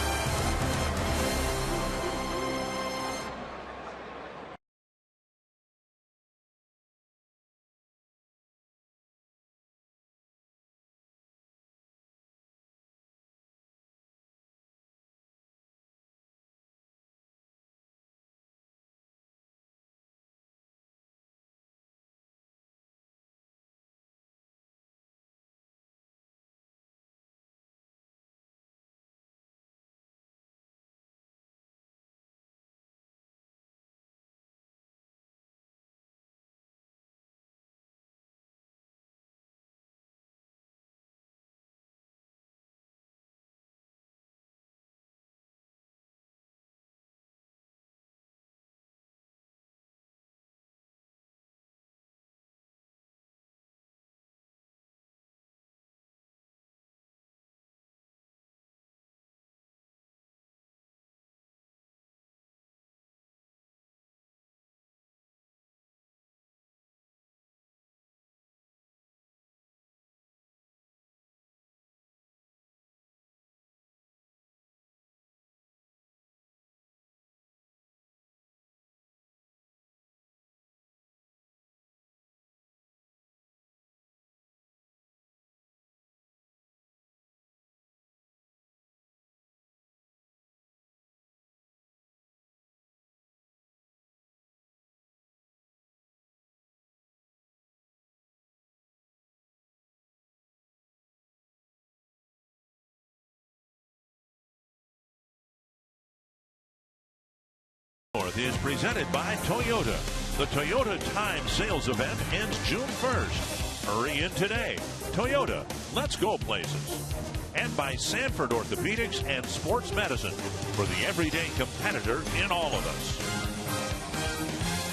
North is presented by Toyota. The Toyota Time Sales Event ends June 1st. Hurry in today. Toyota, let's go places. And by Sanford Orthopedics and Sports Medicine for the everyday competitor in all of us.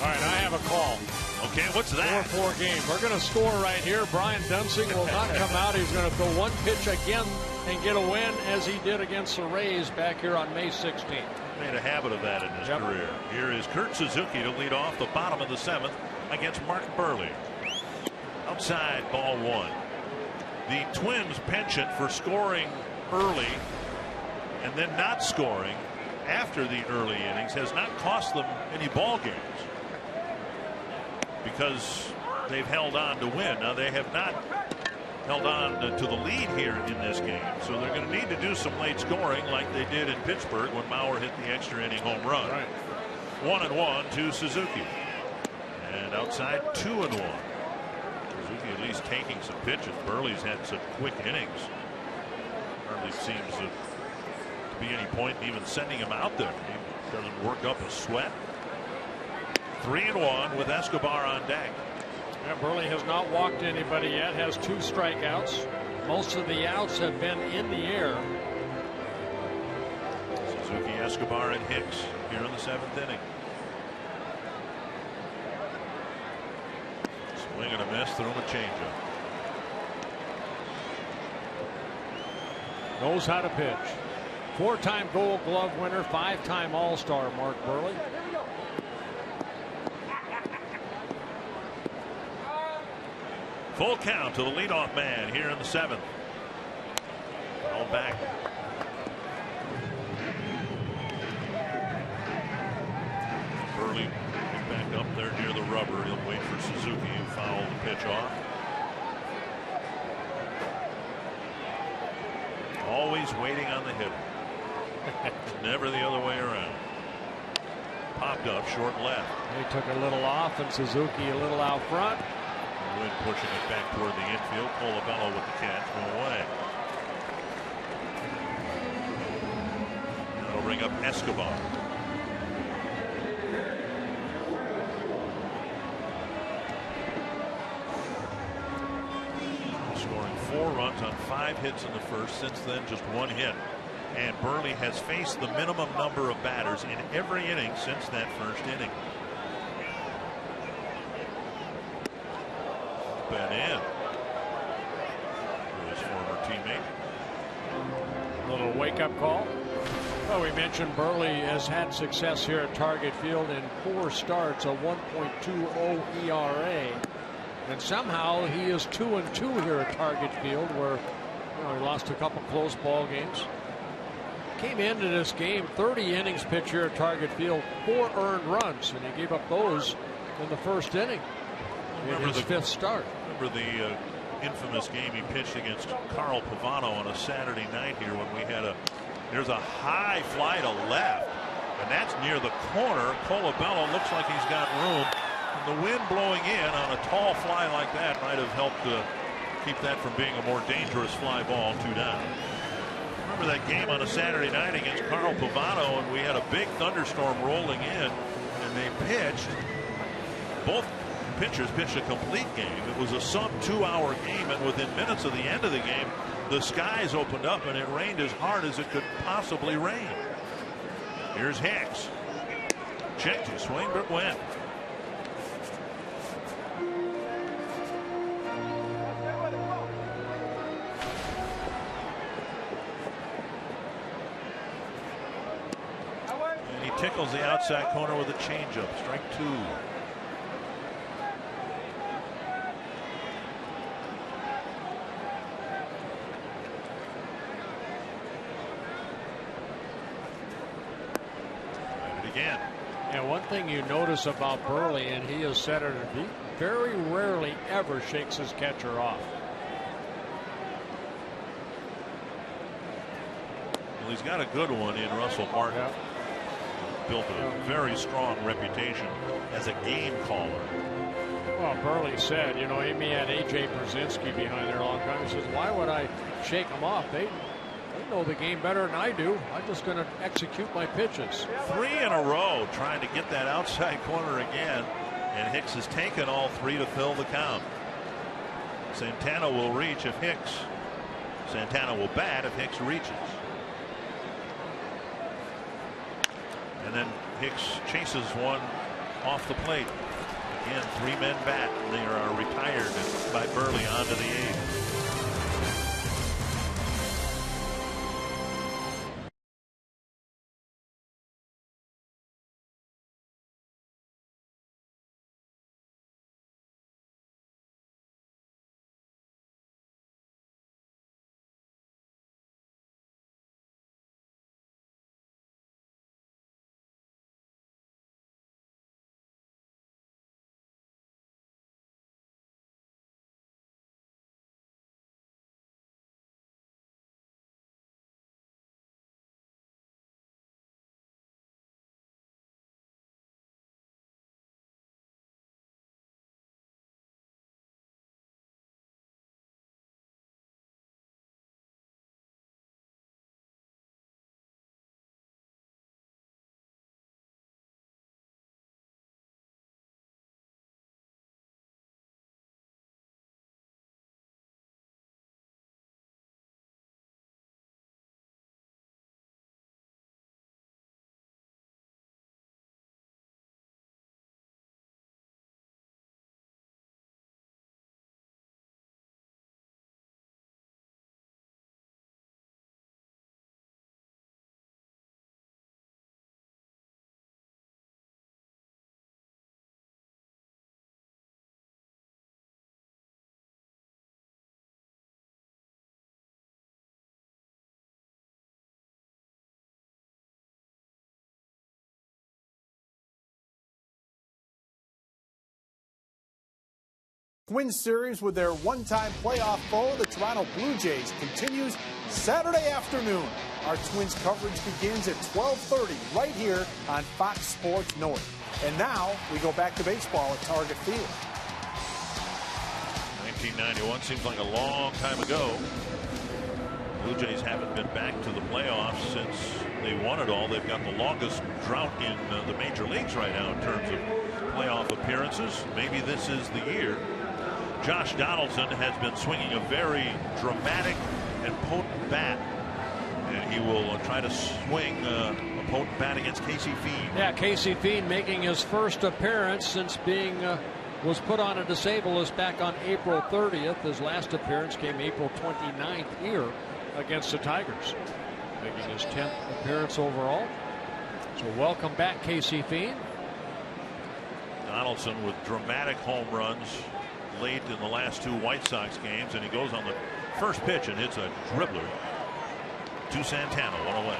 All right, I have a call. Okay, what's that? 4-4 game. We're going to score right here. Brian Dunsing will not come out. He's going to throw one pitch again and get a win as he did against the Rays back here on May 16th. Made a habit of that in his career. Here is Kurt Suzuki to lead off the bottom of the 7th against Mark Burley. Outside, ball 1. The Twins' penchant for scoring early and then not scoring after the early innings has not cost them any ball games because they've held on to win. Now they have not held on to the lead here in this game, so they're going to need to do some late scoring like they did in Pittsburgh when Mauer hit the extra inning home run. Right. 1-1 to Suzuki, and outside 2-1. Suzuki at least taking some pitches. Burley's had some quick innings. Hardly seems to be any point in even sending him out there. He doesn't work up a sweat. 3-1 with Escobar on deck. Yeah, Burley has not walked anybody yet, has 2 strikeouts. Most of the outs have been in the air. Suzuki, Escobar, and Hicks here in the 7th inning. Swing and a miss, threw him a changeup. Knows how to pitch. 4-time Gold Glove winner, 5-time All-Star Mark Burley. Full count to the leadoff man here in the 7th. Foul back. Burley back up there near the rubber. He'll wait for Suzuki who fouled the pitch off. Always waiting on the hitter. Never the other way around. Popped up short left. He took a little off and Suzuki a little out front. Wind pushing it back toward the infield. Colabello with the catch. One away. That'll bring up Escobar. Scoring 4 runs Reds on 5 hits in the first. Since then, just 1 hit. And Burley has faced the minimum number of batters in every inning since that first inning. Ben in. His former teammate. A little wake-up call. Well, we mentioned Burley has had success here at Target Field in 4 starts, a 1.20 ERA. And somehow he is 2-2 here at Target Field, where he lost a couple close ball games. Came into this game 30 innings pitched here at Target Field, 4 earned runs, and he gave up those in the first inning. In his 5th start. Remember the infamous game he pitched against Carl Pavano on a Saturday night here when we had there's a high fly to left, and that's near the corner. Colabello looks like he's got room. And the wind blowing in on a tall fly like that might have helped keep that from being a more dangerous fly ball. 2 down. Remember that game on a Saturday night against Carl Pavano, and we had a big thunderstorm rolling in, and they pitched. Both pitchers pitched a complete game. It was a sub 2-hour game, and within minutes of the end of the game, the skies opened up and it rained as hard as it could possibly rain. Here's Hicks. Check to swing, but went. And he tickles the outside corner with a changeup. Strike 2. Again. And one thing you notice about Burley, and he has said it, he very rarely ever shakes his catcher off. Well, he's got a good one in Russell Martin. Yep. Built a very strong reputation as a game caller. Well, Burley said, he may had A.J. Brzezinski behind there a long time. He says, why would I shake them off? They know the game better than I do. I'm just going to execute my pitches. 3 in a row trying to get that outside corner again, and Hicks has taken all 3 to fill the count. Santana will reach if Hicks. Santana will bat if Hicks reaches. And then Hicks chases one off the plate. Again, 3 men bat. They are retired by Burley onto the 8th. Twins series with their one-time playoff foe, the Toronto Blue Jays, continues Saturday afternoon. Our Twins coverage begins at 12:30 right here on Fox Sports North. And now we go back to baseball at Target Field. 1991 seems like a long time ago. Blue Jays haven't been back to the playoffs since they won it all. They've got the longest drought in the major leagues right now in terms of playoff appearances. Maybe this is the year. Josh Donaldson has been swinging a very dramatic and potent bat, and he will try to swing a potent bat against Casey Fiend. Yeah, Casey Fiend making his first appearance since being was put on a disabled list back on April 30th. His last appearance came April 29th here against the Tigers, making his 10th appearance overall. So welcome back, Casey Fiend. Donaldson with dramatic home runs late in the last 2 White Sox games, and he goes on the first pitch and hits a dribbler to Santana, 1 away.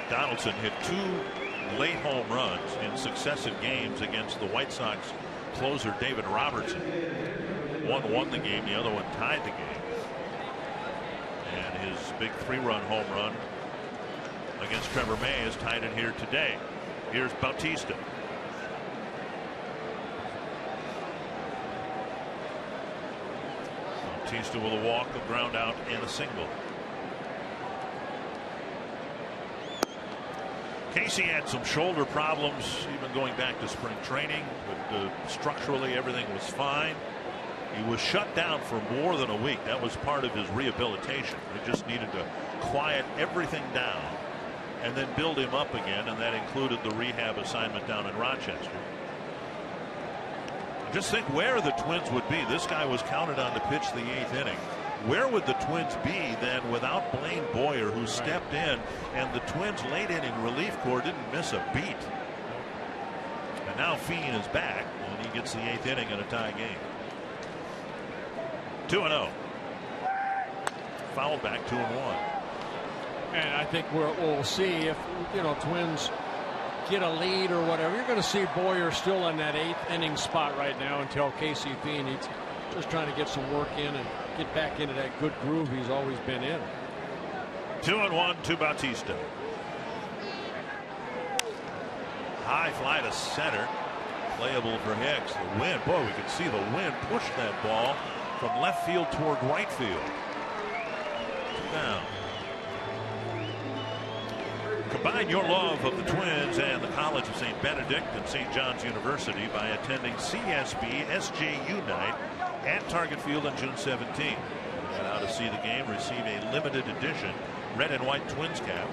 Donaldson hit 2 late home runs in successive games against the White Sox closer David Robertson. One won the game, the other one tied the game. And his big 3-run home run against Trevor May is tied in here today. Here's Bautista. Bautista with a walk, a ground out, and a single. Casey had some shoulder problems even going back to spring training, but structurally everything was fine. He was shut down for more than a week. That was part of his rehabilitation. He just needed to quiet everything down and then build him up again, and that included the rehab assignment down in Rochester. Just think where the Twins would be. This guy was counted on to pitch the 8th inning. Where would the Twins be then without Blaine Boyer, who stepped in, and the Twins late inning relief corps didn't miss a beat. And now Fiend is back, and he gets the 8th inning in a tie game. 2-0. Foul back, 2-1. And I think we'll see if, Twins get a lead or whatever. You're going to see Boyer still in that 8th inning spot right now until Casey Fiend. He's just trying to get some work in and get back into that good groove he's always been in. 2-1 to Bautista. High fly to center. Playable for Hicks. The wind, boy, we could see the wind push that ball from left field toward right field. Down. Combine your love of the Twins and the College of St. Benedict and St. John's University by attending CSB SJU Night at Target Field on June 17th. Get out to see the game, receive a limited edition red and white Twins cap.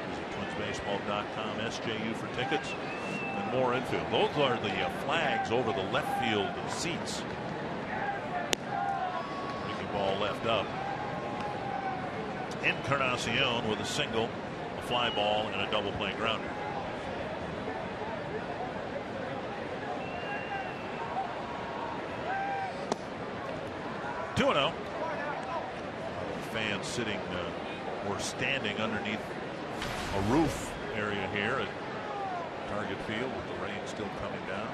Visit twinsbaseball.com SJU for tickets and more info. Those are the flags over the left field seats. Breaking ball left up. Encarnacion with a single, a fly ball, and a double play grounder. Two-0. Fans sitting or standing underneath a roof area here at Target Field with the rain still coming down.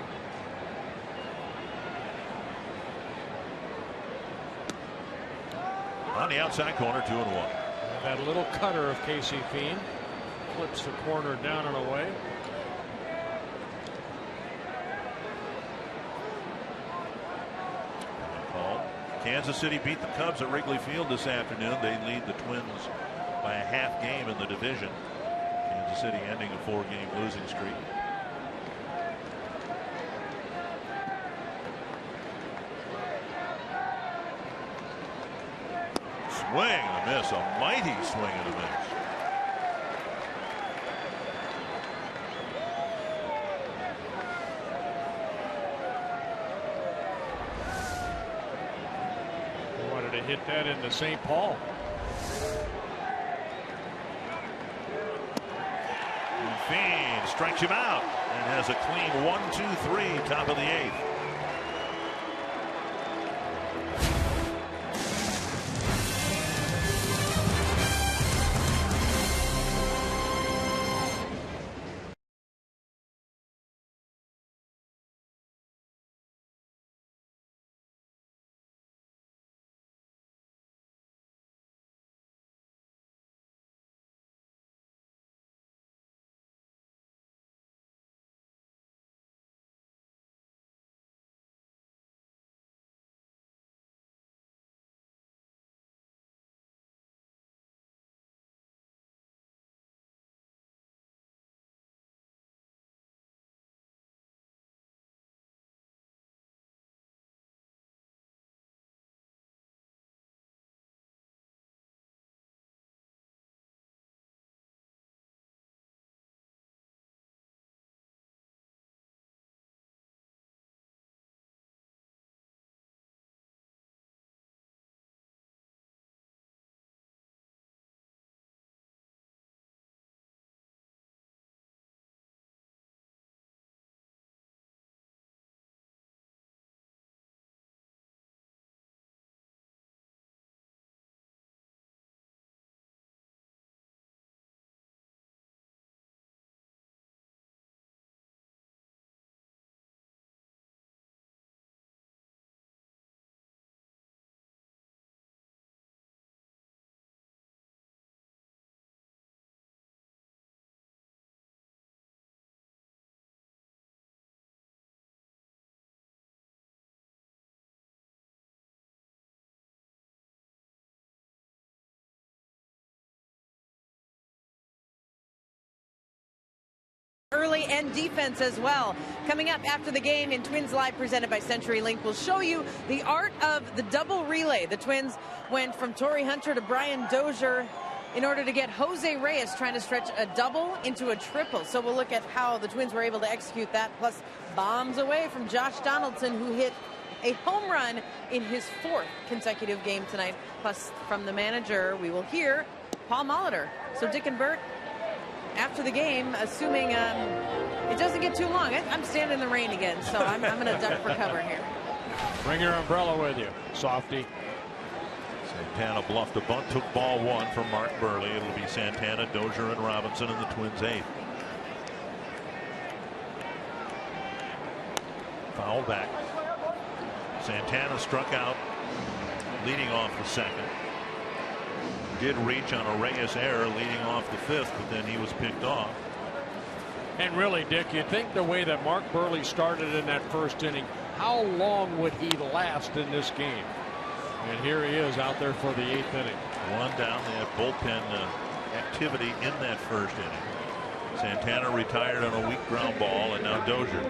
On the outside corner, 2-1. That little cutter of Casey Fiend flips the corner down and away. Kansas City beat the Cubs at Wrigley Field this afternoon. They lead the Twins by a half game in the division. Kansas City ending a 4-game losing streak. Swing and a miss, a mighty swing and a miss. Hit that into St. Paul. And Fiend strikes him out and has a clean 1-2-3 top of the 8th. early and defense as well. Coming up after the game in Twins Live presented by CenturyLink, we'll show you the art of the double relay. The Twins went from Torrey Hunter to Brian Dozier in order to get Jose Reyes trying to stretch a double into a triple. So we'll look at how the Twins were able to execute that, plus bombs away from Josh Donaldson, who hit a home run in his 4th consecutive game tonight. Plus, from the manager, we will hear Paul Molitor. So Dick and Bert, after the game, assuming it doesn't get too long. I'm standing in the rain again, so I'm going to duck for cover here. Bring your umbrella with you, softy. Santana bluffed a bunt, took ball 1 from Mark Burley. It'll be Santana, Dozier, and Robinson in the Twins' 8th. Foul back. Santana struck out leading off the 2nd. Did reach on a Reyes error leading off the 5th, but then he was picked off. And really, Dick, you think the way that Mark Burley started in that 1st inning, how long would he last in this game? And here he is out there for the 8th inning. 1 down. They have bullpen activity in that 1st inning. Santana retired on a weak ground ball, and now Dozier.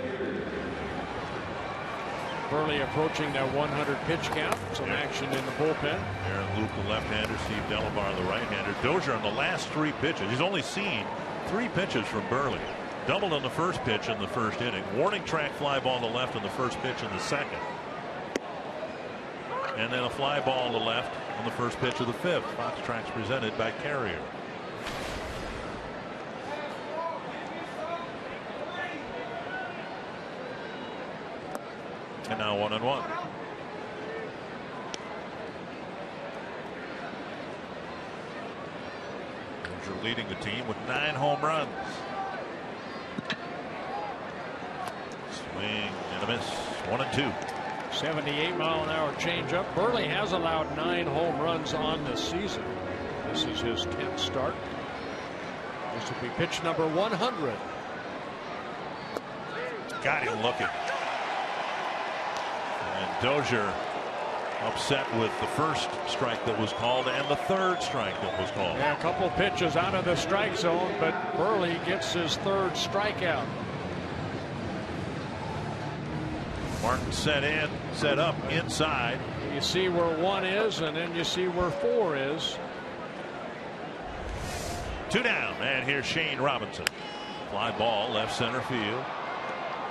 Burley approaching that 100 pitch count. Some action in the bullpen. Aaron Luke, the left-hander, Steve Delabar, the right-hander. Dozier on the last 3 pitches. He's only seen 3 pitches from Burley. Doubled on the 1st pitch in the 1st inning. Warning track fly ball to left on the 1st pitch in the 2nd. And then a fly ball to left on the 1st pitch of the 5th. Fox Tracks presented by Carrier. And now 1-1. Dozier leading the team with 9 home runs. Swing and a miss. 1-2. 78-mile-an-hour changeup. Burley has allowed 9 home runs on the season. This is his 10th start. This will be pitch number 100. Got him looking. And Dozier upset with the 1st strike that was called and the 3rd strike that was called. Yeah, a couple pitches out of the strike zone, but Burley gets his 3rd strikeout. Martin set up inside. You see where 1 is, and then you see where 4 is. 2 down, and here's Shane Robinson. Fly ball left center field.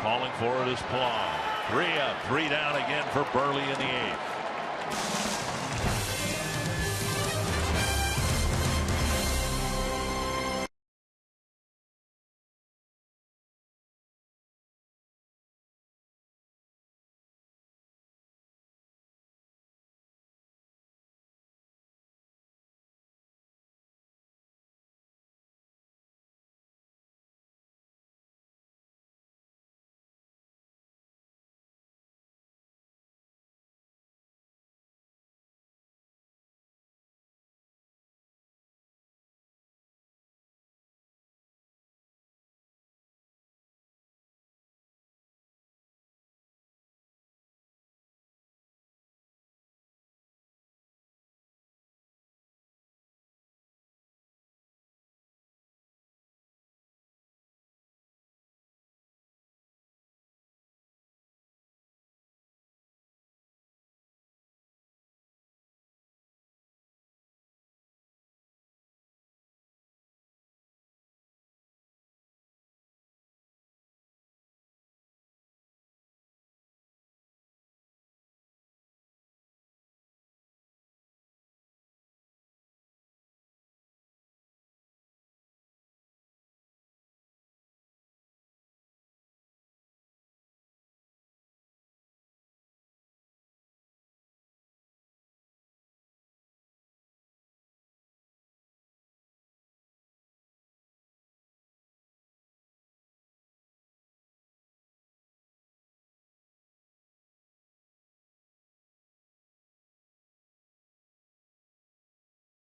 Calling for it is Palau. 3 up, 3 down again for Burley in the 8th.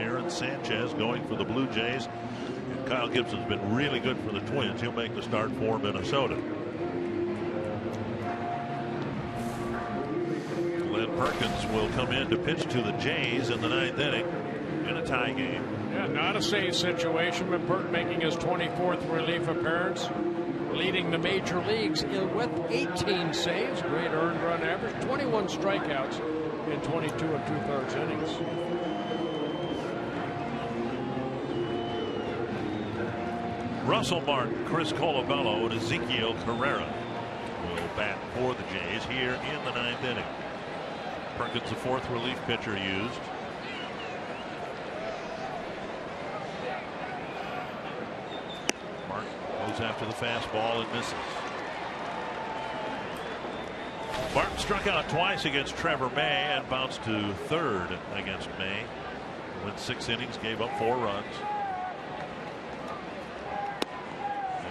Aaron Sanchez going for the Blue Jays. And Kyle Gibson's been really good for the Twins. He'll make the start for Minnesota. Glenn Perkins will come in to pitch to the Jays in the 9th inning in a tie game. Yeah, not a safe situation, but Perk making his 24th relief appearance. leading the major leagues with 18 saves, great earned run average, 21 strikeouts in 22 2/3 innings. Russell Martin, Chris Colabello, and Ezekiel Carrera will bat for the Jays here in the 9th inning. Perkins, the 4th relief pitcher used. Martin goes after the fastball and misses. Martin struck out twice against Trevor May and bounced to 3rd against May. Went 6 innings, gave up 4 runs.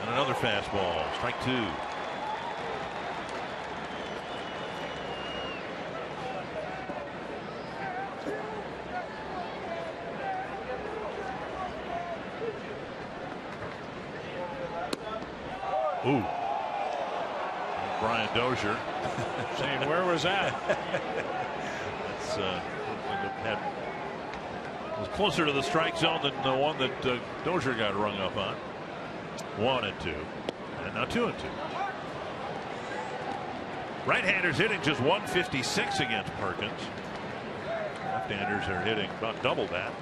And another fastball, strike 2. Ooh. Brian Dozier. Saying, where was that? It's it was closer to the strike zone than the one that Dozier got rung up on. 1-2, and now 2-2. Right-handers hitting just 156 against Perkins. Left-handers are hitting about double that.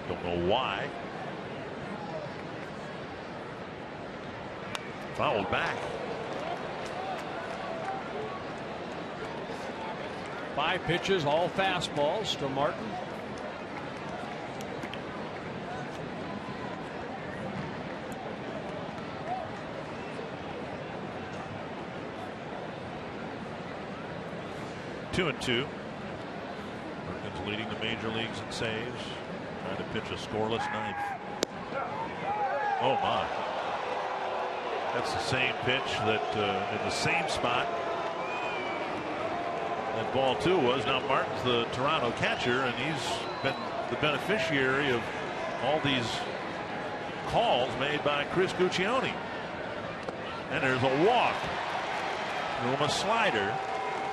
Don't know why. Fouled back. 5 pitches, all fastballs to Martin. Two and 2. Perkins leading the major leagues in saves. Trying to pitch a scoreless 9th. Oh my. That's the same pitch that in the same spot that ball 2 was. Now Martin's the Toronto catcher, and he's been the beneficiary of all these calls made by Chris Guccione. And there's a walk from a slider,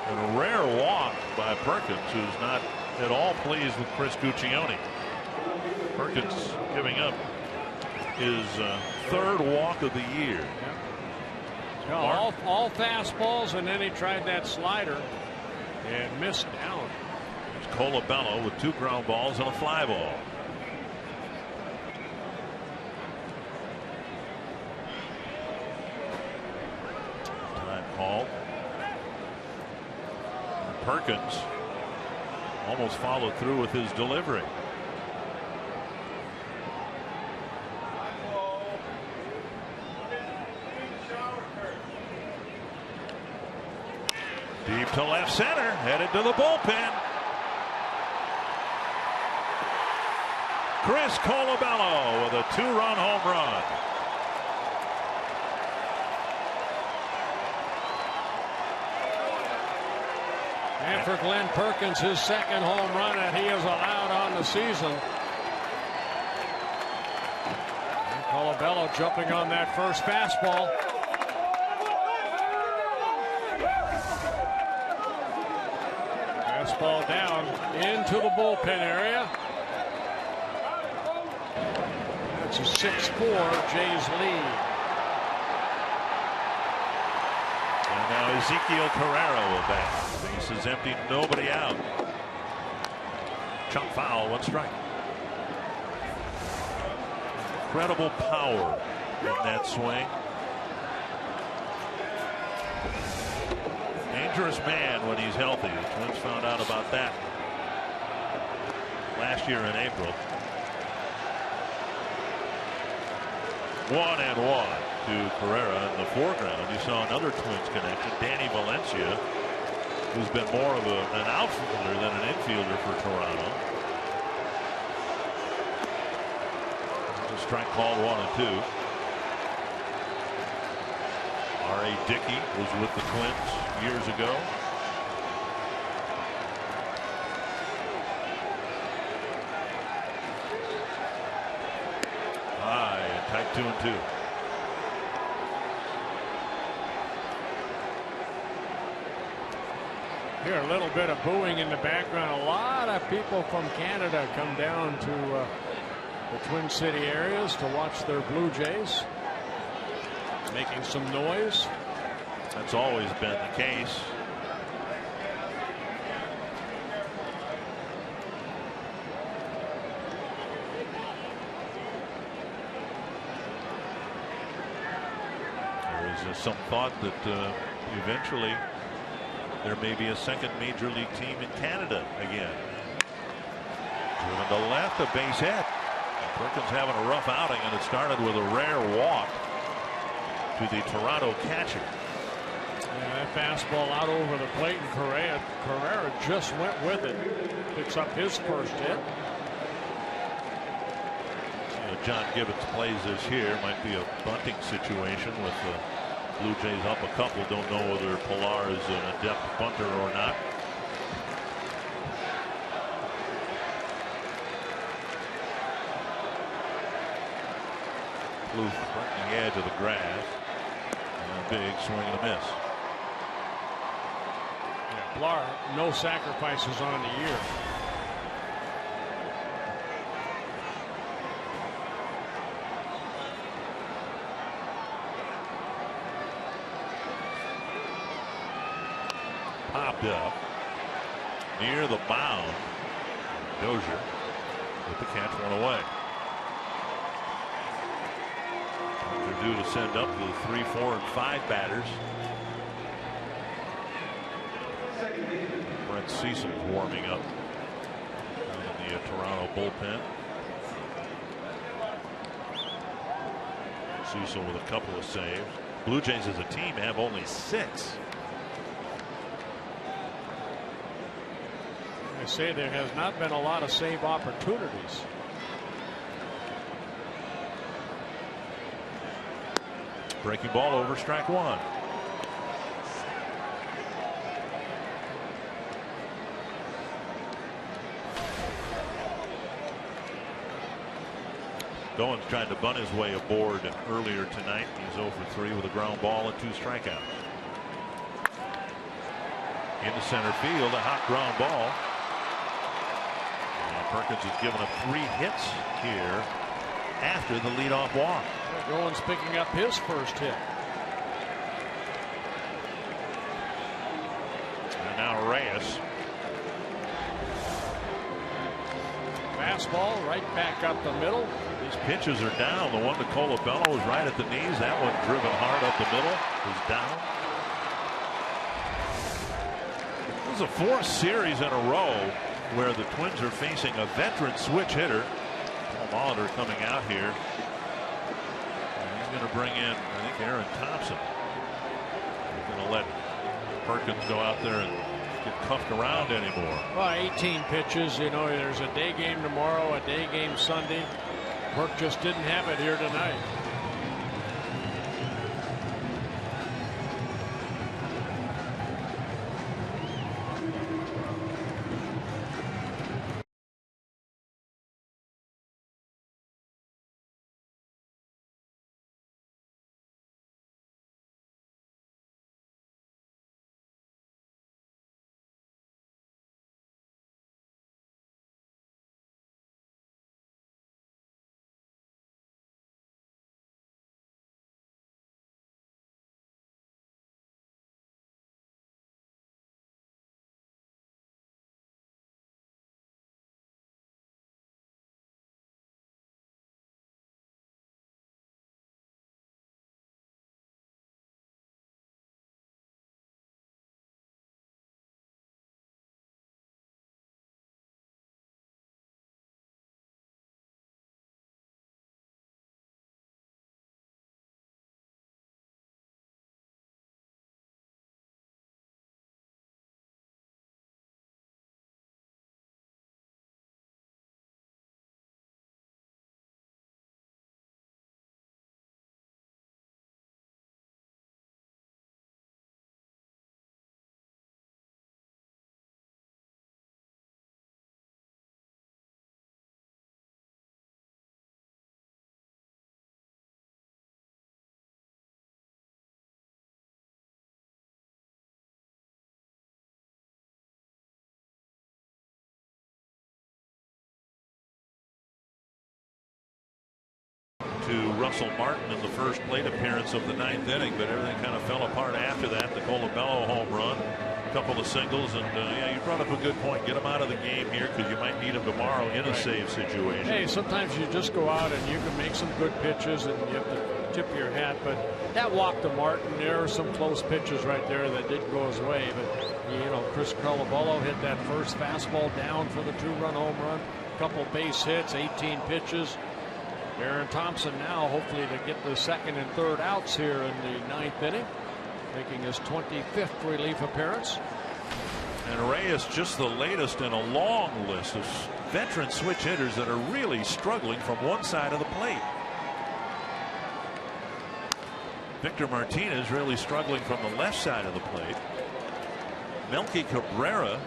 and a rare walk by Perkins, who's not at all pleased with Chris Guccione. Perkins giving up his 3rd walk of the year. Yeah, all fastballs, and then he tried that slider and missed down. It's Colabello with 2 ground balls and a fly ball. Time called. Perkins almost followed through with his delivery. Deep to left center, headed to the bullpen. Chris Colabello with a 2-run home run. And for Glenn Perkins, his 2nd home run that he has allowed on the season. And Colabello jumping on that first fastball. Fastball down into the bullpen area. That's a 6-4 Jays lead. And now Ezekiel Carrera will bat. Base is empty, nobody out. Chop foul, 1 strike. Incredible power in that swing. Dangerous man when he's healthy. The Twins found out about that last year in April. 1-1 to Carrera in the foreground. You saw another Twins connection, Danny Valencia, who's been more of an outfielder than an infielder for Toronto. The strike called 1-2. R.A. Dickey was with the Twins years ago. High and tight 2-2. Here, a little bit of booing in the background. A lot of people from Canada come down to the Twin City areas to watch their Blue Jays. making some noise. That's always been the case. There is some thought that eventually there may be a second major league team in Canada again. Driven to left, a base hit. Perkins having a rough outing, and it started with a rare walk to the Toronto catcher. Yeah, that fastball out over the plate, and Carrera just went with it. Picks up his first hit. John Gibbons plays this here. Might be a bunting situation with the Blue Jays up a couple. Don't know whether Pilar is an adept bunter or not. Blue fronting the edge of the grass. And a big swing and a miss. Yeah, Pilar, no sacrifices on the year. Popped up near the mound. Dozier with the catch, one away. They're due to send up the 3, 4, and 5 batters. Brent Cecil's warming up in the Toronto bullpen. Cecil with a couple of saves. Blue Jays as a team have only 6. I say there has not been a lot of save opportunities. Breaking ball over, strike one. Goins tried to bunt his way aboard earlier tonight. He's 0 for 3 with a ground ball and 2 strikeouts. Into center field, a hot ground ball. Perkins has given up 3 hits here after the leadoff walk. Goins picking up his first hit. And now Reyes. Fastball right back up the middle. These pitches are down. The one to Colabello was right at the knees. That one driven hard up the middle is down. This is a 4th series in a row where the Twins are facing a veteran switch hitter. Paul Molitor coming out here. And he's going to bring in, I think, Aaron Thompson. He's going to let Perkins go out there and get cuffed around anymore. Well, 18 pitches. You know, there's a day game tomorrow, a day game Sunday. Perk just didn't have it here tonight. to Russell Martin in the first plate appearance of the 9th inning, but everything kind of fell apart after that. The Colabello home run, a couple of singles, and yeah, you brought up a good point. Get him out of the game here because you might need him tomorrow in a save situation. Hey, sometimes you just go out and you can make some good pitches and you have to tip your hat, but that walk to Martin, there are some close pitches right there that didn't go his way, but you know, Chris Colabello hit that first fastball down for the 2-run home run, couple base hits, 18 pitches. Aaron Thompson now hopefully to get the 2nd and 3rd outs here in the 9th inning, making his 25th relief appearance. And Reyes just the latest in a long list of veteran switch hitters that are really struggling from one side of the plate. Victor Martinez really struggling from the left side of the plate. Melky Cabrera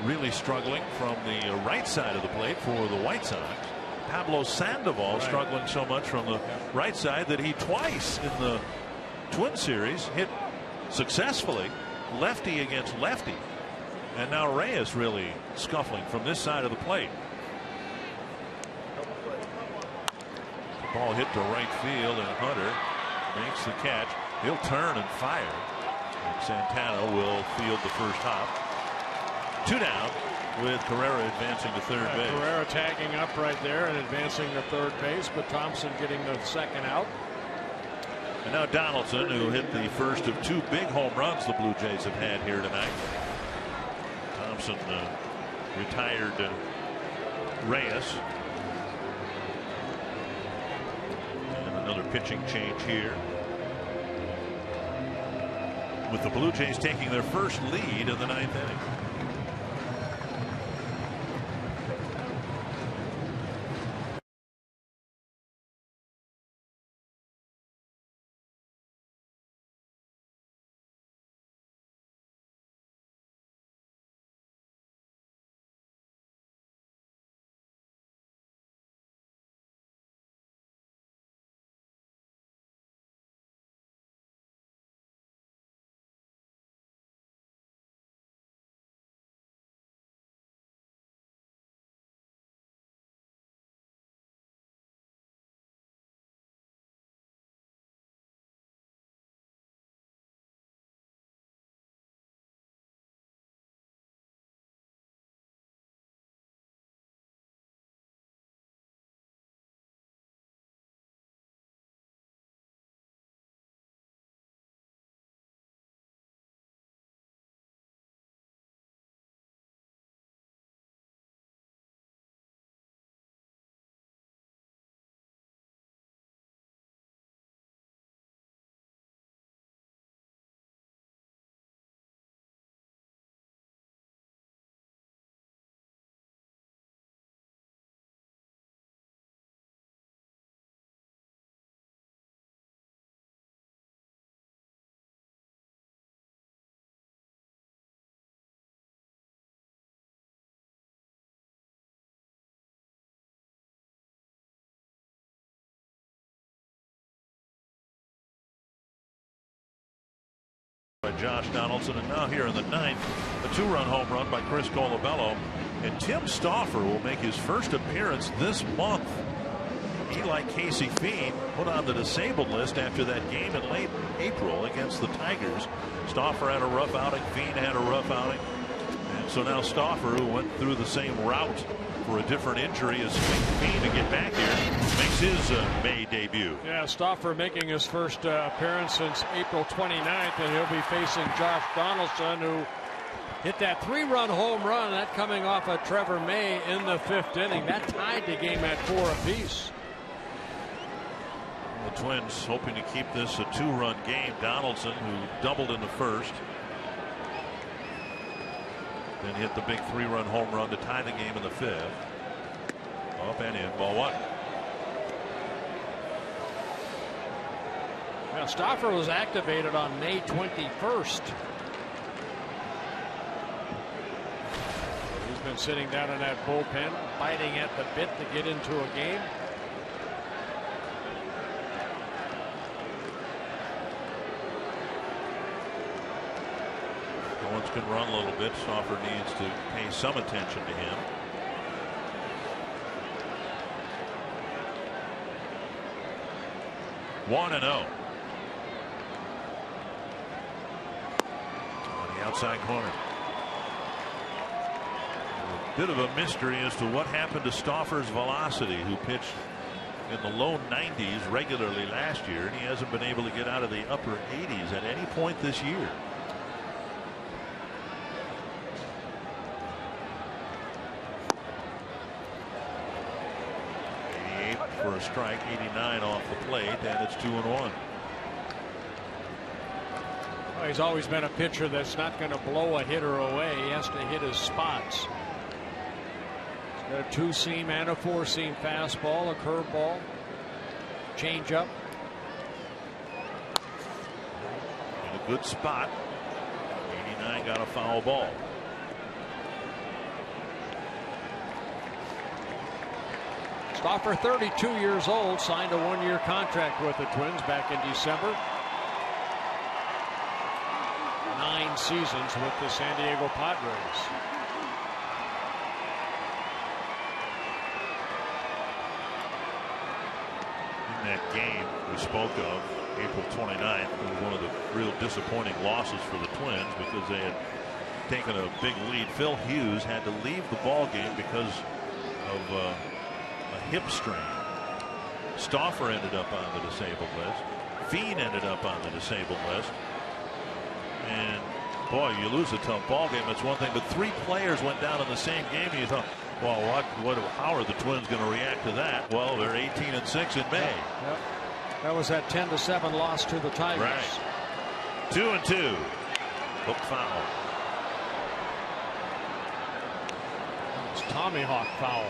really struggling from the right side of the plate for the White Sox. Pablo Sandoval struggling so much from the right side that he twice in the Twin Series hit successfully lefty against lefty. And now Reyes really scuffling from this side of the plate. The ball hit to right field, and Hunter makes the catch. He'll turn and fire. And Santana will field the first hop. 2 down with Carrera advancing to third base. Carrera tagging up right there and advancing to third base, but Thompson getting the 2nd out. And now Donaldson, who hit the first of 2 big home runs the Blue Jays have had here tonight. Thompson retired Reyes. And another pitching change here, with the Blue Jays taking their first lead in the 9th inning. By Josh Donaldson, and now here in the 9th, a 2-run home run by Chris Colabello, and Tim Stauffer will make his first appearance this month. He, like Casey Fiend, put on the disabled list after that game in late April against the Tigers. Stauffer had a rough outing, Fiend had a rough outing, and so now Stauffer, who went through the same route for a different injury as Fiend to get back here, makes his May debut. Yeah, Stauffer making his first appearance since April 29th, and he'll be facing Josh Donaldson, who hit that 3-run home run, that coming off of Trevor May in the 5th inning. That tied the game at 4 apiece. The Twins hoping to keep this a 2-run game. Donaldson, who doubled in the first, then hit the big 3-run home run to tie the game in the 5th. Up and in, ball 1. Now, Stauffer was activated on May 21st. He's been sitting down in that bullpen, biting at the bit to get into a game. Owens can run a little bit. Stauffer needs to pay some attention to him. 1-0. On the outside corner. A bit of a mystery as to what happened to Stauffer's velocity, who pitched in the low 90s regularly last year, and he hasn't been able to get out of the upper 80s at any point this year. For a strike, 89 off the plate, and it's 2-1. Well, he's always been a pitcher that's not going to blow a hitter away. He has to hit his spots. He's got a 2-seam and a 4-seam fastball, a curveball, changeup. In a good spot. 89 got a foul ball. Stauffer, 32 years old, signed a 1-year contract with the Twins back in December. 9 seasons with the San Diego Padres. In that game we spoke of, April 29th, was one of the real disappointing losses for the Twins because they had taken a big lead. Phil Hughes had to leave the ball game because of a hip strain. Stauffer ended up on the disabled list. Fiend ended up on the disabled list. And boy, you lose a tough ball game, it's one thing, but 3 players went down in the same game, and you thought, well, how are the Twins going to react to that? Well, they're 18-6 in May. Yep. That was that 10-7 loss to the Tigers. Right. 2-2. Hook foul. It's Tommy Hawk foul.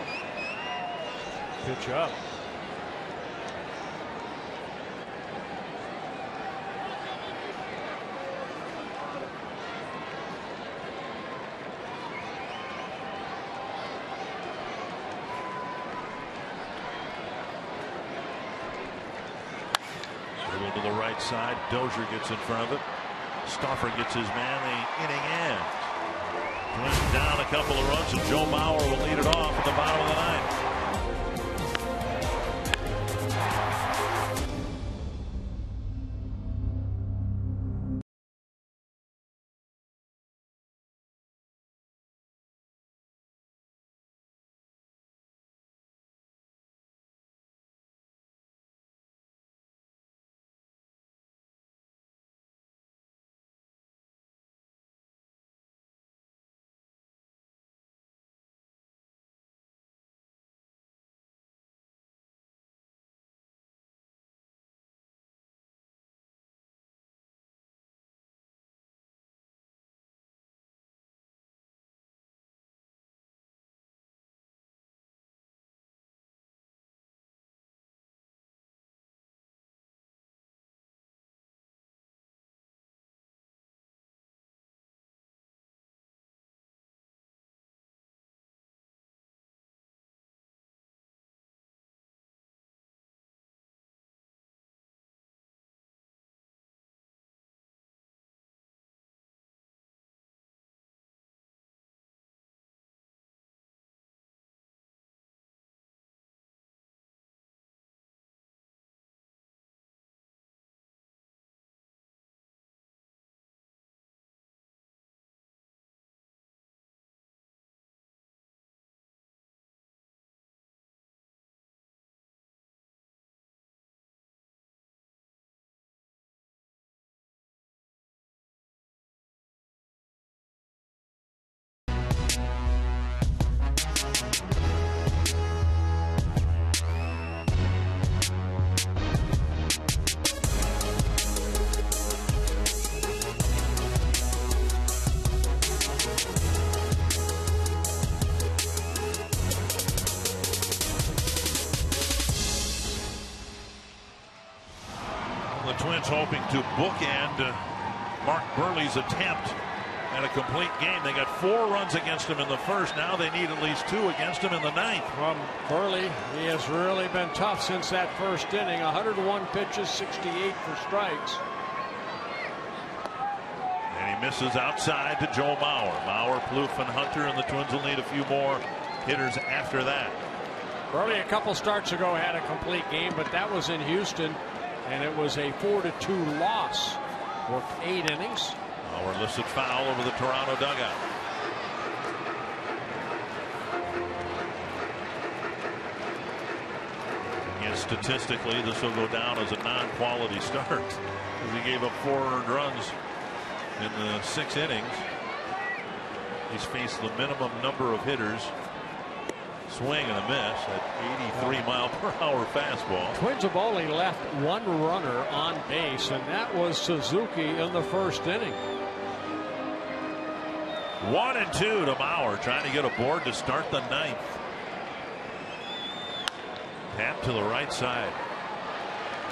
Pitch up. Circle to the right side. Dozier gets in front of it. Stauffer gets his man. The inning ends. Twins down a couple of runs, and Joe Mauer will lead it off at the bottom of the ninth. Twins hoping to bookend Mark Burley's attempt at a complete game. They got 4 runs against him in the first. Now they need at least 2 against him in the ninth. Well, Burley, he has really been tough since that first inning. 101 pitches, 68 for strikes. And he misses outside to Joe Mauer. Mauer, Plouffe, and Hunter, and the Twins will need a few more hitters after that. Burley a couple starts ago had a complete game, but that was in Houston. and it was a 4-2 loss. Worked 8 innings. Our listed foul over the Toronto dugout. And statistically, this will go down as a non-quality start, as he gave up 4 earned runs in the 6 innings. He's faced the minimum number of hitters. Swing and a miss at 83-mile-per-hour fastball. Twins have only left 1 runner on base, and that was Suzuki in the 1st inning. 1-2 to Bauer, trying to get aboard to start the 9th. Tap to the right side.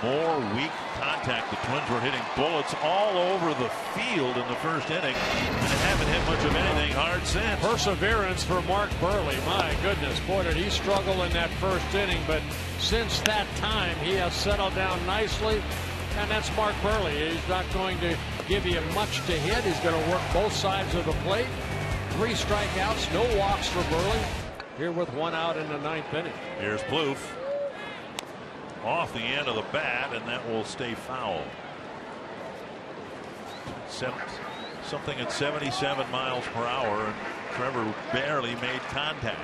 More weak contact. The Twins were hitting bullets all over the field in the 1st inning, and haven't hit much of anything hard since. Perseverance for Mark Burley. My goodness, boy, did he struggle in that 1st inning, but since that time he has settled down nicely, and that's Mark Burley. He's not going to give you much to hit. He's going to work both sides of the plate. 3 strikeouts, no walks for Burley. Here with 1 out in the 9th inning. Here's Plouffe. Off the end of the bat, and that will stay foul. Something at 77 miles per hour, and Trevor barely made contact.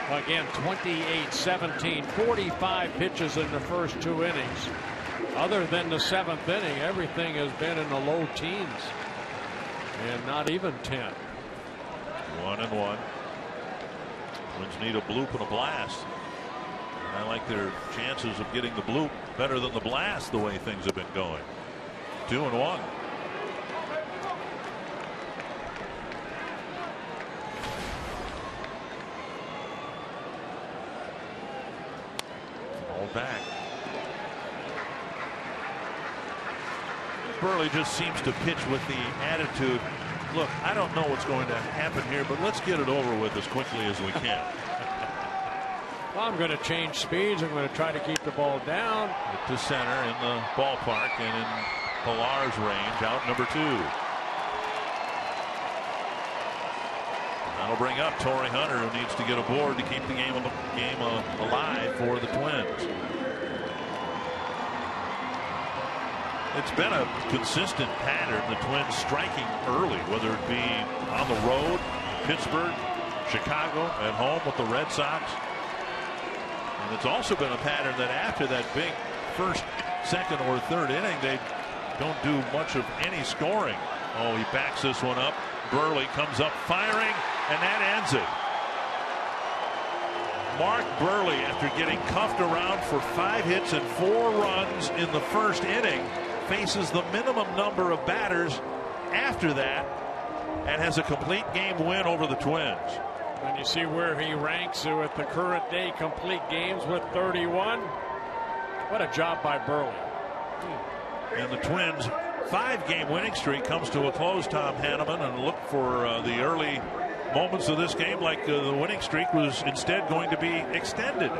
Again, 28-17, 45 pitches in the first 2 innings. Other than the 7th inning, everything has been in the low teens, and not even 10. 1-1. Twins need a bloop and a blast. I like their chances of getting the bloop better than the blast, the way things have been going. 2-1. All back. Burley just seems to pitch with the attitude, look, I don't know what's going to happen here, but let's get it over with as quickly as we can. Well, I'm going to change speeds. I'm going to try to keep the ball down. To center in the ballpark and in Pilar's range, out number 2. That'll bring up Torrey Hunter, who needs to get aboard to keep the game alive for the Twins. It's been a consistent pattern, the Twins striking early, whether it be on the road, Pittsburgh, Chicago, at home with the Red Sox. And it's also been a pattern that after that big 1st, 2nd, or 3rd inning, they don't do much of any scoring. Oh, he backs this one up. Burley comes up firing, and that ends it. Mark Burley, after getting cuffed around for 5 hits and 4 runs in the 1st inning, faces the minimum number of batters after that and has a complete game win over the Twins. And you see where he ranks with the current day complete games with 31. What a job by Burley. And the Twins' 5-game winning streak comes to a close, Tom Hanneman, and look for the early moments of this game like the winning streak was instead going to be extended.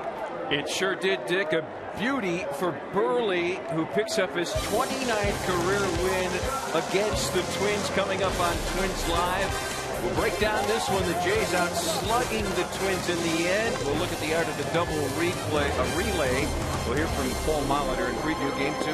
It sure did, Dick. A beauty for Burley, who picks up his 29th career win against the Twins, coming up on Twins Live. We'll break down this one. The Jays out slugging the Twins in the end. We'll look at the art of the double relay. We'll hear from Paul Molitor and preview Game 2.